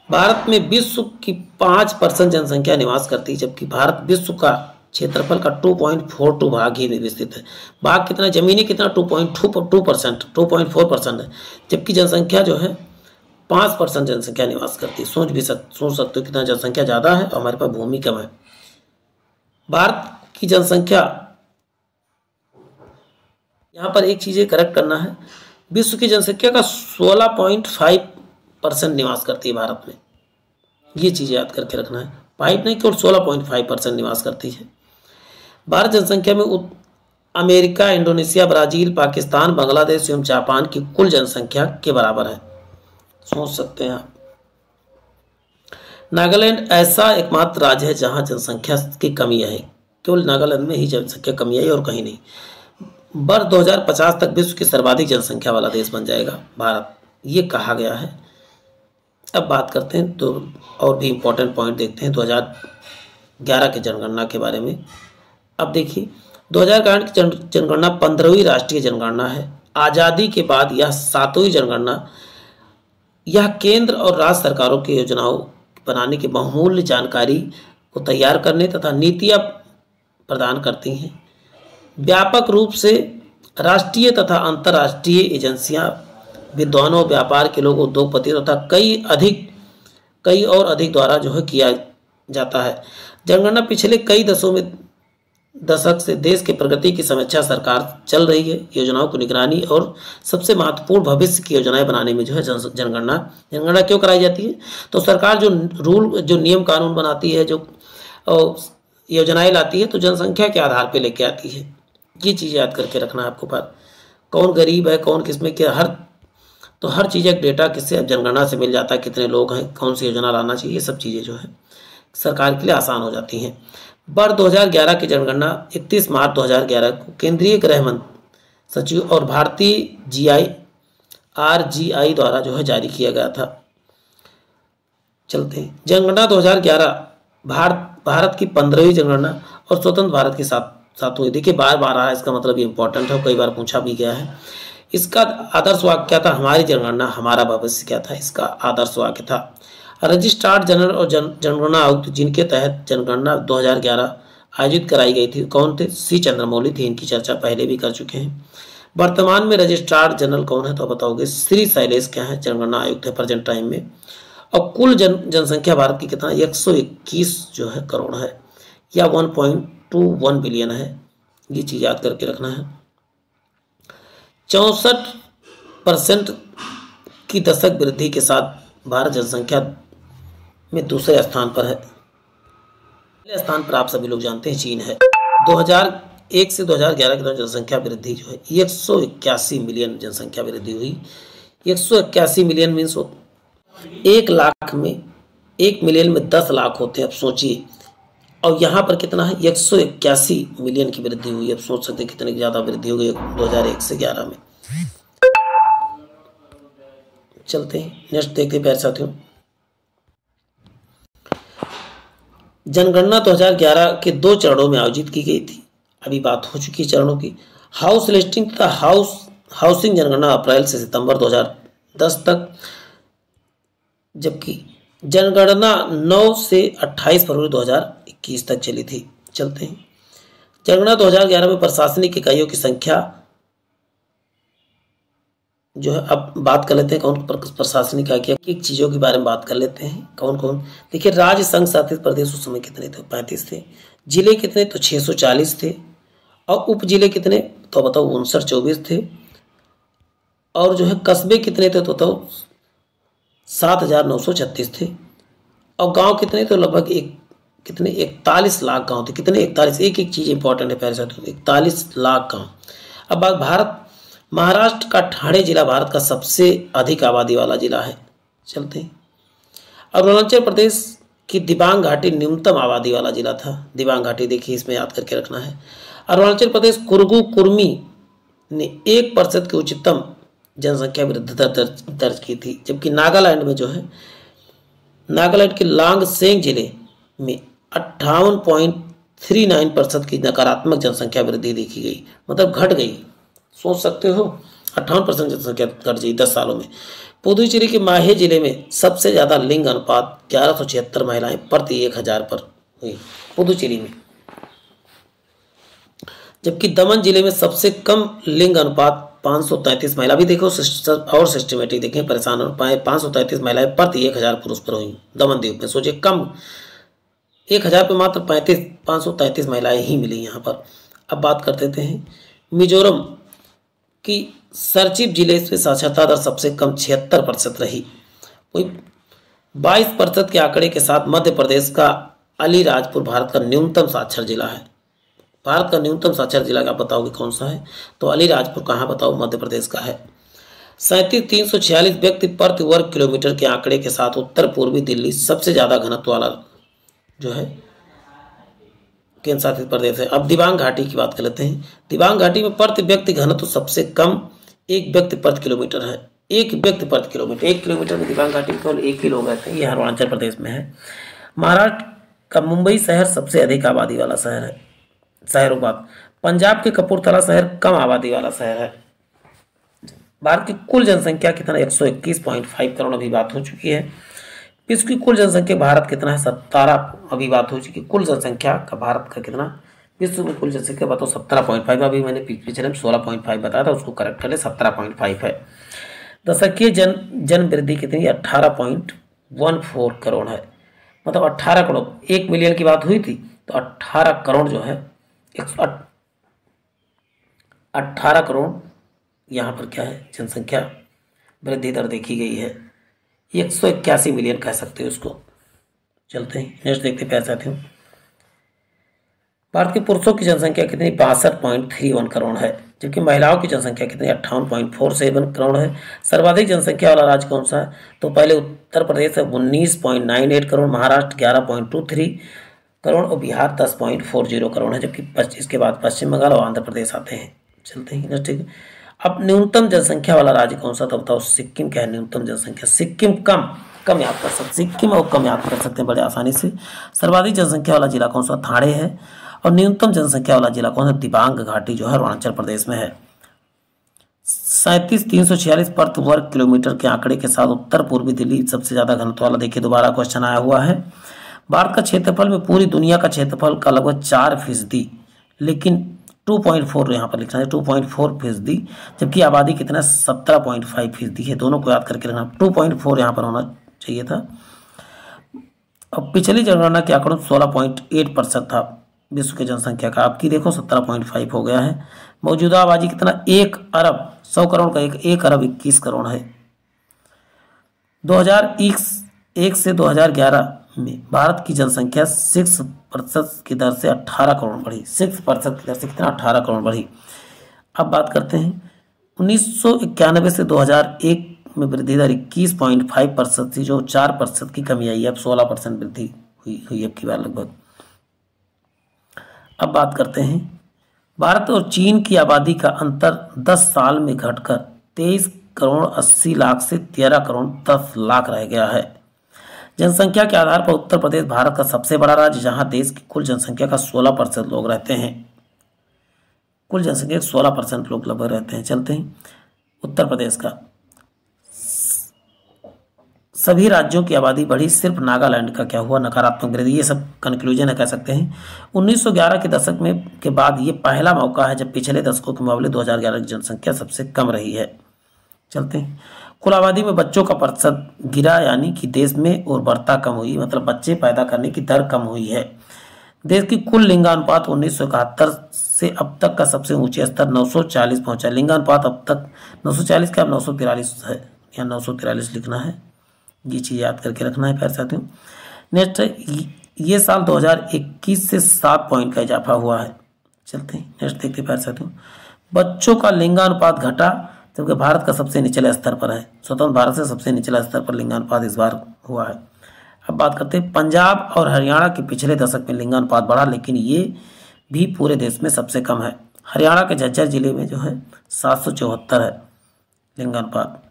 भारत में विश्व की 5% जनसंख्या निवास करती है, जबकि भारत विश्व का क्षेत्रफल का 2.42 भाग ही विस्तृत है। भाग कितना? जमीनी कितना? 2.4% है, जबकि जनसंख्या जो है 5% जनसंख्या निवास करती है। सोच सकते हो कितना जनसंख्या ज़्यादा है और हमारे पास भूमि कम है। भारत की जनसंख्या, यहाँ पर एक चीज़ें करेक्ट करना है, विश्व की जनसंख्या का 16.5% निवास करती है भारत में। ये चीज़ याद करके रखना है। 5 नहीं केवल 16.5% निवास करती है। भारत जनसंख्या में America, Indonesia, Brazil, Pakistan, Bangladesh एवं जापान की कुल जनसंख्या के बराबर है। सोच सकते हैं आप। नागालैंड ऐसा एकमात्र राज्य है जहां जनसंख्या की कमी है। केवल नागालैंड में ही जनसंख्या कमी आई और कहीं नहीं। वर्ष 2050 तक विश्व की सर्वाधिक जनसंख्या वाला देश बन जाएगा भारत, ये कहा गया है। अब बात करते हैं तो और भी इम्पोर्टेंट पॉइंट देखते हैं 2011 की जनगणना के बारे में। अब देखिए 2011 की जनगणना 15वीं राष्ट्रीय जनगणना है। आज़ादी के बाद यह 7वीं जनगणना यह केंद्र और राज्य सरकारों की योजनाओं बनाने की बहुमूल्य जानकारी को तैयार करने तथा नीतियाँ प्रदान करती हैं। व्यापक रूप से राष्ट्रीय तथा अंतर्राष्ट्रीय एजेंसियां, विद्वानों, व्यापार के लोग, उद्योगपति तथा कई और अधिक द्वारा जो है किया जाता है। जनगणना पिछले कई दशक से देश के प्रगति की समीक्षा सरकार चल रही है। योजनाओं की निगरानी और सबसे महत्वपूर्ण भविष्य की योजनाएं बनाने में जो है जनगणना क्यों कराई जाती है? तो सरकार जो नियम कानून बनाती है, जो योजनाएं लाती है, तो जनसंख्या के आधार पर लेके आती है। ये चीज़ याद करके रखना है आपको। पर कौन गरीब है, कौन किसमें क्या, हर चीज़ एक डेटा किससे जनगणना से मिल जाता है। कितने लोग हैं, कौन सी योजना लाना चाहिए, ये सब चीज़ें जो है सरकार के लिए आसान हो जाती हैं। वर्ष 2011 की जनगणना 31 मार्च 2011 को केंद्रीय गृह सचिव और भारतीय जीआई RGI द्वारा जो है जारी किया गया था। चलते हैं जनगणना 2011 भारत की 15वीं जनगणना और स्वतंत्र भारत के साथ हुई। देखिए बार बार आया, इसका मतलब ये इंपॉर्टेंट है, कई बार पूछा भी गया है। इसका आदर्श वाक्य क्या था? हमारी जनगणना हमारा भविष्य क्या था? इसका आदर्श वाक्य था। रजिस्ट्रार जनरल और जनगणना आयुक्त जिनके तहत जनगणना 2011 आयोजित कराई गई थी, कौन थे? C चंद्रमौली थे। इनकी चर्चा पहले भी कर चुके हैं। वर्तमान में रजिस्ट्रार जनरल कौन है? तो बताओगे श्री शैलेश क्या है, जनगणना आयुक्त है प्रेजेंट टाइम में। और कुल जनसंख्या भारत की कितना? 121 जो है करोड़ है, या 1.21 बिलियन है। ये चीज याद करके रखना है। 64% की दशक वृद्धि के साथ भारत जनसंख्या में दूसरे स्थान पर है। पहले स्थान पर आप सभी लोग जानते हैं चीन है। 2001 से 2011 के दौरान जनसंख्या वृद्धि जो है 181 मिलियन जनसंख्या वृद्धि हुई। 181 मिलियन मीन्स 1 लाख में 1 मिलियन में 10 लाख होते हैं। अब सोचिए, और यहाँ पर कितना है? 181 मिलियन की वृद्धि हुई। अब सोच सकते हैं कितनी ज़्यादा वृद्धि हो गई 2001 से 11 में। चलते हैं नेक्स्ट देखते हैं प्यारे साथियों। जनगणना 2011 के 2 चरणों में आयोजित की गई थी। अभी बात हो चुकी है चरणों की। हाउस लिस्टिंग तथा हाउसिंग जनगणना अप्रैल से सितंबर 2010 तक, जबकि जनगणना 9 से 28 फरवरी 2021 तक चली थी। चलते हैं जनगणना 2011 में प्रशासनिक इकाइयों की संख्या जो है, अब बात कर लेते हैं कौन प्रशासनिक इकाइयों की चीज़ों के बारे में बात कर लेते हैं। कौन कौन? देखिए राज्य संघ शासित प्रदेश उस समय कितने थे? 35 थे। जिले कितने? तो 640 थे। और उप जिले कितने? तो बताओ 59-24 थे। और जो है कस्बे कितने थे? तो बताओ 7,936 थे। और गांव कितने? तो लगभग कितने 41 लाख गांव थे। कितने? 41। एक एक चीज़ इंपॉर्टेंट है प्यारे साथियों, 41 लाख गांव। अब बात महाराष्ट्र का ठाणे जिला भारत का सबसे अधिक आबादी वाला जिला है। चलते हैं अरुणाचल प्रदेश की दिबांग घाटी न्यूनतम आबादी वाला जिला था। दिबांग घाटी देखिए, इसमें याद करके रखना है। अरुणाचल प्रदेश कुर्गू कुर्मी ने 1% की उच्चतम जनसंख्या वृद्धि दर्ज की थी, जबकि नागालैंड में जो है, नागालैंड के लांगसेंग जिले में 58.39% की नकारात्मक जनसंख्या वृद्धि देखी गई, मतलब घट गई। सोच सकते हो 58% जनसंख्या घट गई 10 सालों में। पुदुचेरी के माहे जिले में सबसे ज्यादा लिंग अनुपात 1176 महिलाएं प्रति 1000 पर हुई पुदुचेरी में, जबकि दमन जिले में सबसे कम लिंग अनुपात 533 महिला। भी देखो और सिस्टमेटिक देखें, परेशान हो पाए। 533 महिलाएं प्रति 1000 पुरुष पर हुई दमन द्वीप में। सोचिए कम 1000 पे मात्र 533 महिलाएं ही मिली यहाँ पर। अब बात करते हैं मिजोरम की सरचिप जिले में साक्षरता दर सबसे कम 76% रही। वही 22% के आंकड़े के साथ मध्य प्रदेश का अलीराजपुर भारत का न्यूनतम साक्षर जिला है। भारत का न्यूनतम साक्षर जिला क्या बताओगे कौन सा है? तो अलीराजपुर कहाँ बताओ? मध्य प्रदेश का है। 37,346 व्यक्ति प्रति वर्ग किलोमीटर के आंकड़े के साथ उत्तर पूर्वी दिल्ली सबसे ज्यादा घनत्व वाला जो है केंद्र शासित प्रदेश है। अब दिबांग घाटी की बात कर लेते हैं। दिबांग घाटी में प्रति व्यक्ति घनत्व सबसे कम 1 व्यक्ति प्रति किलोमीटर है। 1 व्यक्ति प्रति किलोमीटर, 1 किलोमीटर में दिबांग घाटी में केवल 1 ही लोग रहते हैं। यह अरुणाचल प्रदेश में है। महाराष्ट्र का मुंबई शहर सबसे अधिक आबादी वाला शहर है। शहरों बात, पंजाब के कपूरथला शहर कम आबादी वाला शहर है। भारत की कुल जनसंख्या कितना? 121.5 करोड़। अभी बात हो चुकी है। विश्व की कुल जनसंख्या भारत कितना है? 17। अभी बात हो चुकी है। कुल जनसंख्या का भारत का कितना? विश्व में कुल जनसंख्या बताओ 17.5। अभी मैंने पिछले में 16.5 बताया था, उसको करेक्ट कर ले, 17.5 है। दशकीय जन वृद्धि कितनी? 18.14 करोड़ है। मतलब 18 करोड़। 1 मिलियन की बात हुई थी तो 18 करोड़ जो है 18 करोड़ यहाँ पर क्या है? जनसंख्या वृद्धि दर देखी गई है। 181 मिलियन कह सकते हो उसको। चलते हैं नेक्स्ट देखते हैं प्यारे साथियों। भारत के पुरुषों की जनसंख्या कितनी? 62.31 करोड़ है, जबकि महिलाओं की जनसंख्या कितनी? 58.47 करोड़ है। सर्वाधिक जनसंख्या वाला राज्य कौन सा है? तो पहले उत्तर प्रदेश है 19.98 करोड़, महाराष्ट्र 11.23 करोड़ और बिहार 10.40 करोड़ है, जबकि इसके बाद पश्चिम बंगाल और आंध्र प्रदेश आते हैं। चलते हैं ठीक है। अब न्यूनतम जनसंख्या वाला राज्य कौन सा, तो बताओ सिक्किम क्या है न्यूनतम जनसंख्या। सिक्किम कम कम याद कर सकते, सिक्किम और कम याद कर सकते हैं बड़े आसानी से। सर्वाधिक जनसंख्या वाला जिला कौन सा, थाने है। और न्यूनतम जनसंख्या वाला जिला कौन सा, दिबांग घाटी जो है अरुणाचल प्रदेश में है। 37,346 प्रति वर्ग किलोमीटर के आंकड़े के साथ उत्तर पूर्वी दिल्ली सबसे ज्यादा घनत्व वाला। देखिए दोबारा क्वेश्चन आया हुआ है। भारत का क्षेत्रफल में पूरी दुनिया का क्षेत्रफल का लगभग 4%, लेकिन 2.4 यहाँ पर लिखना है 2.4%, जबकि आबादी कितना 17.5% है। दोनों को याद करके रखना, 2.4 यहाँ पर होना चाहिए था। अब पिछली जनगणना के आंकड़ों 16.8% था विश्व की जनसंख्या का, आपकी देखो 17.5 हो गया है। मौजूदा आबादी कितना 1 अरब 100 करोड़ का 1 अरब 21 करोड़ है। 2001 से 2011 में भारत की जनसंख्या 6% की दर से 18 करोड़ बढ़ी। 6% की दर से कितना 18 करोड़ बढ़ी। अब बात करते हैं 1991 से 2001 में वृद्धि दर 21.5% थी, जो 4% की कमी आई है। अब 16% वृद्धि हुई अब की बार लगभग। अब बात करते हैं भारत और चीन की आबादी का अंतर 10 साल में घटकर 23 करोड़ 80 लाख से 13 करोड़ 10 लाख रह गया है। जनसंख्या के आधार पर उत्तर प्रदेश भारत का सबसे बड़ा राज्य, जहां देश की कुल जनसंख्या का 16% लोग रहते हैं। कुल जनसंख्या 16% लोग लगभग रहते हैं। चलते हैं उत्तर प्रदेश का। सभी राज्यों की आबादी बढ़ी, सिर्फ नागालैंड का क्या हुआ, नकारात्मक वृद्धि। ये सब कंक्लूजन है कह सकते हैं। 1911 के दशक में के बाद ये पहला मौका है जब पिछले दशकों के मुकाबले 2011 की जनसंख्या सबसे कम रही है। चलते हैं कुल आबादी में बच्चों का प्रतिशत गिरा, यानी कि देश में उर्वरता कम हुई, मतलब बच्चे पैदा करने की दर कम हुई है। देश की कुल लिंगानुपात 1971 से अब तक का सबसे ऊंचे स्तर 940 पहुंचा। लिंगानुपात अब तक 940 का 943 है, यहाँ 943 लिखना है। ये चीज याद करके रखना है प्यारे साथियों। नेक्स्ट ये साल 2021 से 7 पॉइंट का इजाफा हुआ है। चलते हैं नेक्स्ट देखते हैं प्यारे साथियों। बच्चों का लिंगानुपात घटा, जबकि भारत का सबसे निचले स्तर पर है। स्वतंत्र भारत से सबसे निचला स्तर पर लिंगानुपात इस बार हुआ है। अब बात करते हैं पंजाब और हरियाणा के पिछले दशक में लिंगानुपात बढ़ा, लेकिन ये भी पूरे देश में सबसे कम है। हरियाणा के झज्जर जिले में जो है 774 है लिंगानुपात।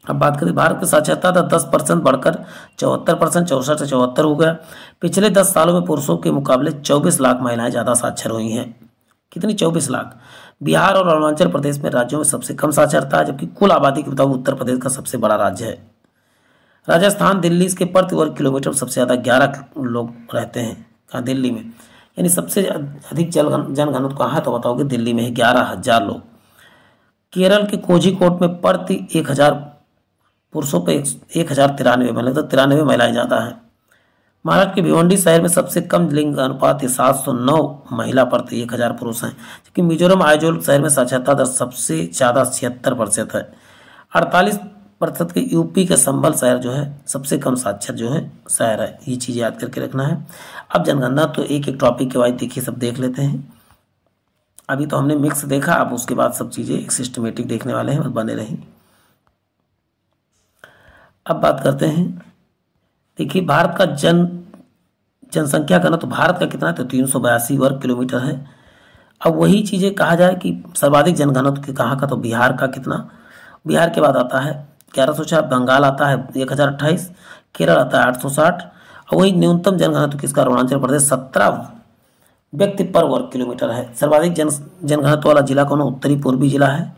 अब बात करें भारत की साक्षरता दर 10% बढ़कर 74%, 64 से 74 हो गया। पिछले 10 सालों में पुरुषों के मुकाबले 24 लाख महिलाएं ज्यादा साक्षर हुई हैं। कितनी 24 लाख। बिहार और अरुणाचल प्रदेश में राज्यों में सबसे कम साक्षरता है, जबकि कुल आबादी के मुताबिक उत्तर प्रदेश का सबसे बड़ा राज्य है। राजस्थान दिल्ली इसके प्रति वर्ग किलोमीटर सबसे ज्यादा 11 लोग रहते हैं। कहाँ, दिल्ली में, यानी सबसे अधिक जनघनत्व कहाँ है तो बताओगे दिल्ली में है, 11,000 लोग। केरल के कोझिकोड में प्रति 1,000 पुरुषों पर 1,093 मतलब 93 महिलाएं ज्यादा हैं। महाराष्ट्र के भिवंडी शहर में सबसे कम लिंग अनुपात 709 महिला प्रति 1,000 पुरुष हैं, जबकि मिजोरम आइजोल शहर में साक्षरता दर सबसे ज्यादा 76% है। 48% के यूपी के संभल शहर जो है सबसे कम साक्षर जो है शहर है। ये चीज याद करके रखना है। अब जनगणना तो एक एक टॉपिक के वाइज देखिए सब देख लेते हैं। अभी तो हमने मिक्स देखा, अब उसके बाद सब चीजें एक सिस्टमेटिक देखने वाले हैं, बने रहें। अब बात करते हैं, देखिए भारत का जनसंख्या का ना तो भारत का कितना है तो 382 वर्ग किलोमीटर है। अब वही चीजें कहा जाए कि सर्वाधिक जनघनत्व के कहाँ का, तो बिहार का कितना, बिहार के बाद आता है 1104, बंगाल आता है 1028, केरल आता है 860, और वही न्यूनतम जनघनत्व किसका, अरुणाचल प्रदेश 17 व्यक्ति पर वर्ग किलोमीटर है। सर्वाधिक जनघनत्व वाला जिला कौन, उत्तरी पूर्वी जिला है।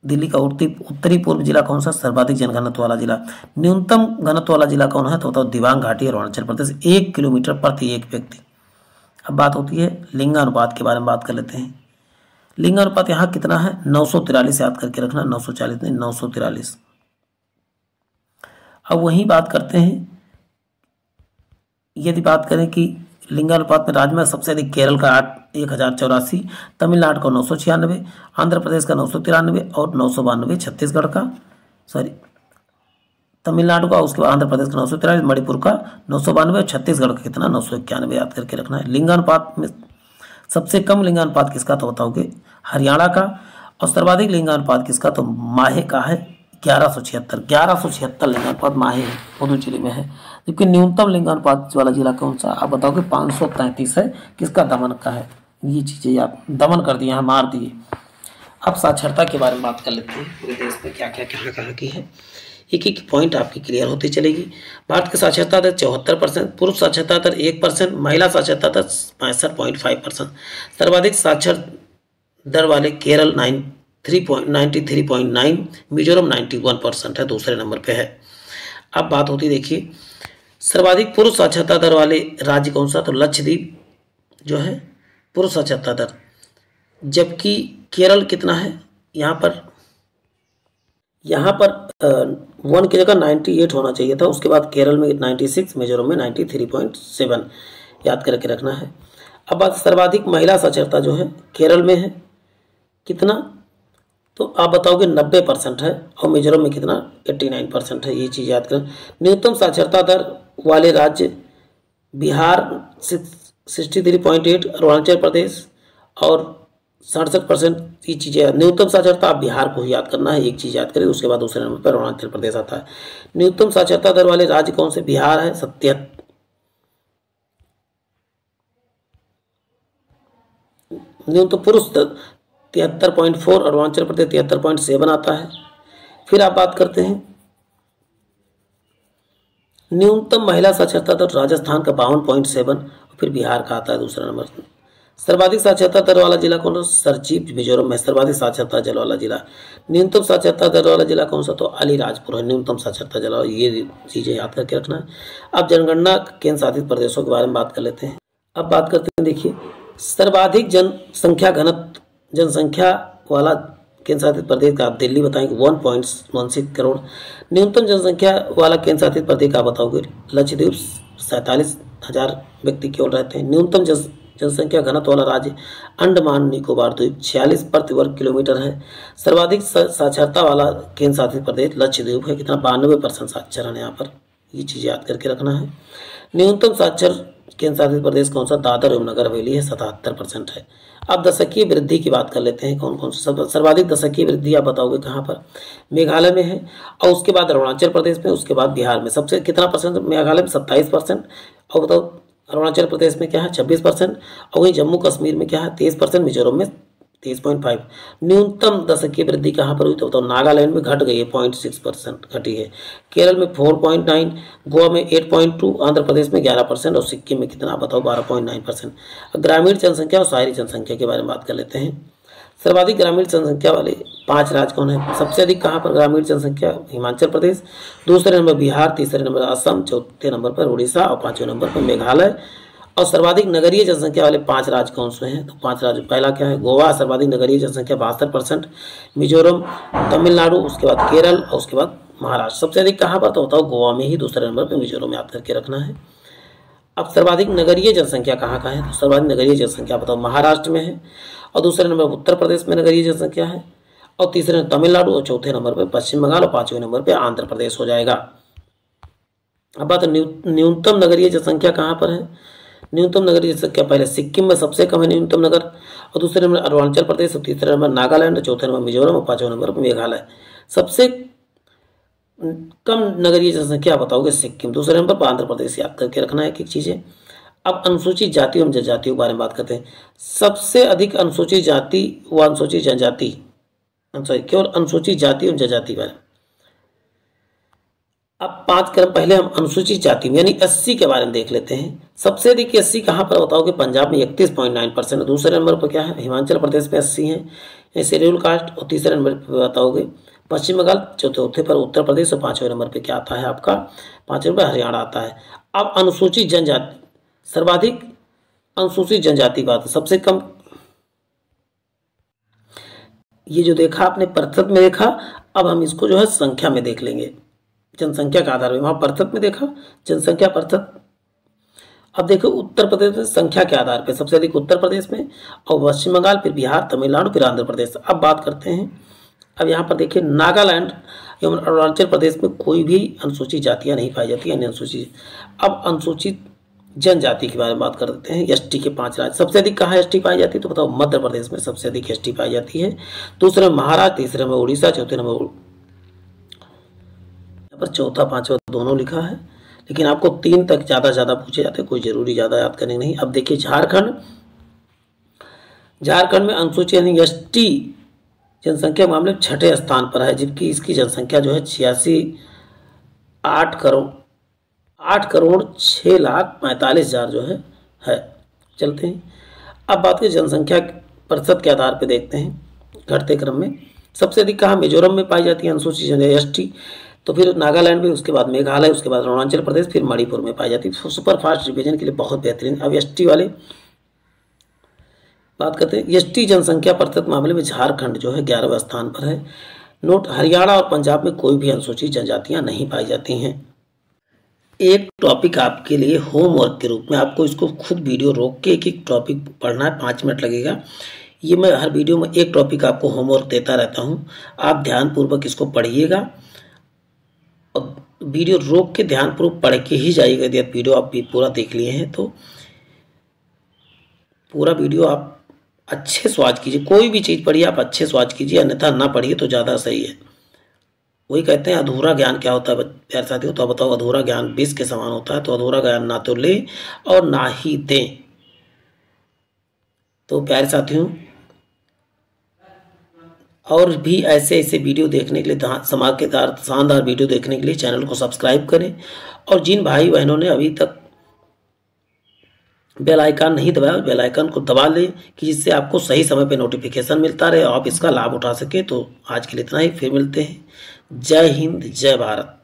दिल्ली का उत्तरी पूर्व जिला कौन सा, सर्वाधिक जनघनत्व वाला जिला। न्यूनतम घनत्व वाला जिला कौन है तो बताओ दिबांग घाटी अरुणाचल प्रदेश, 1 किलोमीटर प्रति 1 व्यक्ति। अब बात होती है लिंगानुपात के बारे में बात कर लेते हैं। लिंगानुपात यहाँ कितना है 943, याद करके रखना, 940 नहीं 943। अब वही बात करते हैं, यदि बात करें कि लिंगानुपात में राज्य में सबसे अधिक केरल का 1084, तमिलनाडु का 996, आंध्र प्रदेश का 993 और 992 छत्तीसगढ़ का, सॉरी तमिलनाडु का, उसके बाद आंध्र प्रदेश का 943, मणिपुर का 992 और छत्तीसगढ़ का कितना 991, याद करके रखना है। लिंगानुपात में सबसे कम लिंगानुपात किसका तो बताओगे हरियाणा का, और सर्वाधिक लिंगानुपात किसका तो माहे का है 1176 लिंगानुपात माहे पुदुचेरी में है। जबकि न्यूनतम लिंगानुपात वाला जिला कौन सा आप बताओगे 533 है, किसका दमन का है, ये चीज़ें आप दमन कर दिए, यहाँ मार दिए। अब साक्षरता के बारे में बात कर लेते हैं, पूरे देश में क्या क्या कहाँ कहाँ की है। एक एक पॉइंट आपकी क्लियर होती चलेगी। भारत की साक्षरता दर 74%, पुरुष साक्षरता दर 1%, महिला साक्षरता दर 65.5%। सर्वाधिक साक्षर दर वाले केरल 93.9, मिजोरम 91% है, दूसरे नंबर पे है। अब बात होती देखिए सर्वाधिक पुरुष साक्षरता दर वाले राज्य कौन सा, तो लक्षद्वीप जो है पुरुष साक्षरता दर, जबकि केरल कितना है, यहाँ पर 1 की जगह 98 होना चाहिए था, उसके बाद केरल में 96, मिजोरम में 93.7 याद करके रखना है। अब बात सर्वाधिक महिला साक्षरता जो है केरल में है कितना, तो आप बताओगे 90% है, और मिजोरम में कितना 89% है, ये चीज़ याद करें। न्यूनतम साक्षरता दर वाले राज्य बिहार 63.8, अरुणाचल प्रदेश और 67%, ये चीज़ें। न्यूनतम साक्षरता आप बिहार को ही याद करना है, एक चीज़ याद करें, उसके बाद दूसरे नंबर पर अरुणाचल प्रदेश आता है। न्यूनतम साक्षरता दर वाले राज्य कौन से, बिहार है 77, न्यूनतम पुरुष 73.4, अरुणाचल प्रदेश 73.7 आता है। फिर आप बात करते हैं न्यूनतम महिला साक्षरता दर, राजस्थान का 52.7, और फिर बिहार का आता है दूसरा नंबर। सर्वाधिक साक्षरता दर वाला जिला कौन सा, सरजीप मिजोरम में सर्वाधिक साक्षरता दर वाला जिला। न्यूनतम साक्षरता दर वाला जिला कौन सा, तो अलीराजपुर है न्यूनतम साक्षरता जिला, ये चीज़ें याद करके रखना है। अब जनगणना केंद्र शासित प्रदेशों के बारे में बात कर लेते हैं। अब बात करते हैं देखिए सर्वाधिक जनसंख्या वाला केंद्र शासित प्रदेश का आप दिल्ली बताएंगे 1.16 करोड़। न्यूनतम जनसंख्या वाला केंद्र शासित प्रदेश का बताओगे लक्षद्वीप 47,000 व्यक्ति केवल रहते हैं। न्यूनतम जनसंख्या घनत्व वाला राज्य अंडमान निकोबार द्वीप 46 प्रति वर्ग किलोमीटर है। सर्वाधिक साक्षरता वाला केंद्र शासित प्रदेश लक्षद्वीप है, कितना 92% साक्षर है यहाँ पर, ये चीज़ याद करके रखना है। न्यूनतम साक्षर केंद्र शासित प्रदेश कौन सा, दादर एवं नगर हवेली है 77% है। अब दशकीय वृद्धि की बात कर लेते हैं, कौन कौन सा सर्वाधिक दशकीय वृद्धि आप बताओगे कहाँ पर, मेघालय में है, और उसके बाद अरुणाचल प्रदेश में, उसके बाद बिहार में। सबसे कितना परसेंट, मेघालय में 27%, और बताओ अरुणाचल प्रदेश में क्या है 26%, और वहीं जम्मू कश्मीर में क्या है 23%, मिजोरम में 23.5। न्यूनतम दशकीय वृद्धि कहाँ पर हुई, तो बताओ नागालैंड में घट गई है 0.6% घटी है, केरल में 4.9, गोवा में 8.2, आंध्र प्रदेश में 11%, और सिक्किम में कितना बताओ 12.9%। ग्रामीण जनसंख्या और शहरी जनसंख्या के बारे में बात कर लेते हैं। सर्वाधिक ग्रामीण जनसंख्या वाले 5 राज्य कौन है, सबसे अधिक कहाँ पर ग्रामीण जनसंख्या, हिमाचल प्रदेश, दूसरे नंबर बिहार, तीसरे नंबर असम, चौथे नंबर पर उड़ीसा, और पांचवें नंबर पर मेघालय। और सर्वाधिक नगरीय जनसंख्या वाले 5 राज्य कौन से हैं, तो 5 राज्य, पहला क्या है गोवा, सर्वाधिक नगरीय जनसंख्या 62%, मिजोरम, तमिलनाडु, उसके बाद केरल, और उसके बाद महाराष्ट्र। सबसे अधिक कहाँ पर, तो बताओ गोवा में ही, दूसरे नंबर पर मिजोरम, याद करके रखना है। अब सर्वाधिक नगरीय जनसंख्या कहाँ का है, तो सर्वाधिक नगरीय जनसंख्या बताओ महाराष्ट्र में है, और दूसरे नंबर उत्तर प्रदेश में नगरीय जनसंख्या है, और तीसरे नंबर तमिलनाडु, और चौथे नंबर पर पश्चिम बंगाल, और पांचवें नंबर पर आंध्र प्रदेश हो जाएगा। अब बात न्यूनतम नगरीय जनसंख्या कहाँ पर है, न्यूनतम नगरीय जनसंख्या पहले सिक्किम में सबसे कम है न्यूनतम नगर, और दूसरे नंबर अरुणाचल प्रदेश, और तीसरे नंबर नागालैंड, चौथे नंबर मिजोरम, और पांचवें नंबर पर मेघालय। सबसे कम नगरीय जनसंख्या बताओगे सिक्किम, दूसरे नंबर पर आंध्र प्रदेश, याद करके रखना है एक चीज़ें। अब अनुसूचित जाति एवं जनजातियों के बारे में बात करते हैं। सबसे अधिक अनुसूचित जाति व अनुसूचित जनजाति, केवल अनुसूचित जाति एवं जनजाति बारे। अब 5 क्रम पहले हम अनुसूचित जाति में यानी एससी के बारे में देख लेते हैं। सबसे अधिक एससी कहाँ पर बताओगे, पंजाब में 31.9%, दूसरे नंबर पर क्या है हिमाचल प्रदेश में 80 है शेड्यूल कास्ट, और तीसरे नंबर पर बताओगे पश्चिम बंगाल, चौथे पर उत्तर प्रदेश, और पांचवें नंबर पे क्या आता है आपका, पांचवें नंबर हरियाणा आता है। अब अनुसूचित जनजाति, सर्वाधिक अनुसूचित जनजाति बात, सबसे कम, ये जो देखा आपने प्रतिशत में देखा, अब हम इसको जो है संख्या में देख लेंगे, जनसंख्या के आधार पर। वहां प्रतिशत में देखा जनसंख्या प्रतिशत, अब देखो उत्तर प्रदेश में संख्या के आधार पर सबसे अधिक उत्तर प्रदेश में, और पश्चिम बंगाल, फिर बिहार, तमिलनाडु, फिर आंध्र प्रदेश। अब बात करते हैं, अब यहाँ पर देखिए नागालैंड एवं अरुणाचल प्रदेश में कोई भी अनुसूचित जातियाँ नहीं पाई जाती है, अनुसूचित। अब अनुसूचित जनजाति के बारे में बात कर देते हैं। एसटी के 5 राज्य, सबसे अधिक कहाँ एसटी पाई जाती है, तो बताओ मध्य प्रदेश में सबसे अधिक एसटी पाई जाती है, दूसरे में महाराष्ट्र, तीसरे में उड़ीसा, चौथे नंबर, यहाँ पर चौथा पांचवा दोनों लिखा है, लेकिन आपको 3 तक ज़्यादा पूछे जाते हैं, कोई जरूरी ज़्यादा याद करने नहीं। अब देखिए झारखंड झारखंड में अनुसूचित यानी एसटी जनसंख्या के मामले में 6ठे स्थान पर है, जबकि इसकी जनसंख्या जो है 8,06,45,000 जो है। चलते हैं अब बात करें जनसंख्या प्रतिशत के आधार पर, देखते हैं घटते क्रम में। सबसे अधिक कहाँ मिजोरम में पाई जाती है अनुसूचित जनजाति एसटी, तो फिर नागालैंड में, उसके बाद मेघालय, उसके बाद अरुणाचल प्रदेश, फिर मणिपुर में पाई जाती है। सुपर फास्ट रिवीजन के लिए बहुत बेहतरीन। अब एसटी वाले बात करते हैं। एसटी जनसंख्या प्रतिशत मामले में झारखंड जो है 11वें स्थान पर है। नोट, हरियाणा और पंजाब में कोई भी अनुसूचित जनजातियां नहीं पाई जाती हैं। एक टॉपिक आपके लिए होमवर्क के रूप में, आपको इसको खुद वीडियो रोक के एक एक टॉपिक पढ़ना है, 5 मिनट लगेगा। ये मैं हर वीडियो में एक टॉपिक आपको होमवर्क देता रहता हूँ, आप ध्यानपूर्वक इसको पढ़िएगा और वीडियो रोक के ध्यानपूर्वक पढ़ के ही जाइएगा। यदि वीडियो आप भी पूरा देख लिए हैं तो पूरा वीडियो आप अच्छे से वॉच कीजिए। कोई भी चीज़ पढ़िए आप अच्छे से वॉच कीजिए, अन्यथा ना पढ़िए तो ज़्यादा सही है। वही कहते हैं अधूरा ज्ञान क्या होता है प्यारे साथियों, तो बताओ अधूरा ज्ञान विष के समान होता है। तो अधूरा ज्ञान ना तो ले और ना ही दें। तो प्यारे साथियों, और भी ऐसे ऐसे वीडियो देखने के लिए, समाज के शानदार वीडियो देखने के लिए चैनल को सब्सक्राइब करें। और जिन भाई बहनों ने अभी तक बेल आइकन नहीं दबाया, बेल आइकन को दबा लें कि जिससे आपको सही समय पे नोटिफिकेशन मिलता रहे और आप इसका लाभ उठा सके। तो आज के लिए इतना ही, फिर मिलते हैं। जय हिंद, जय भारत।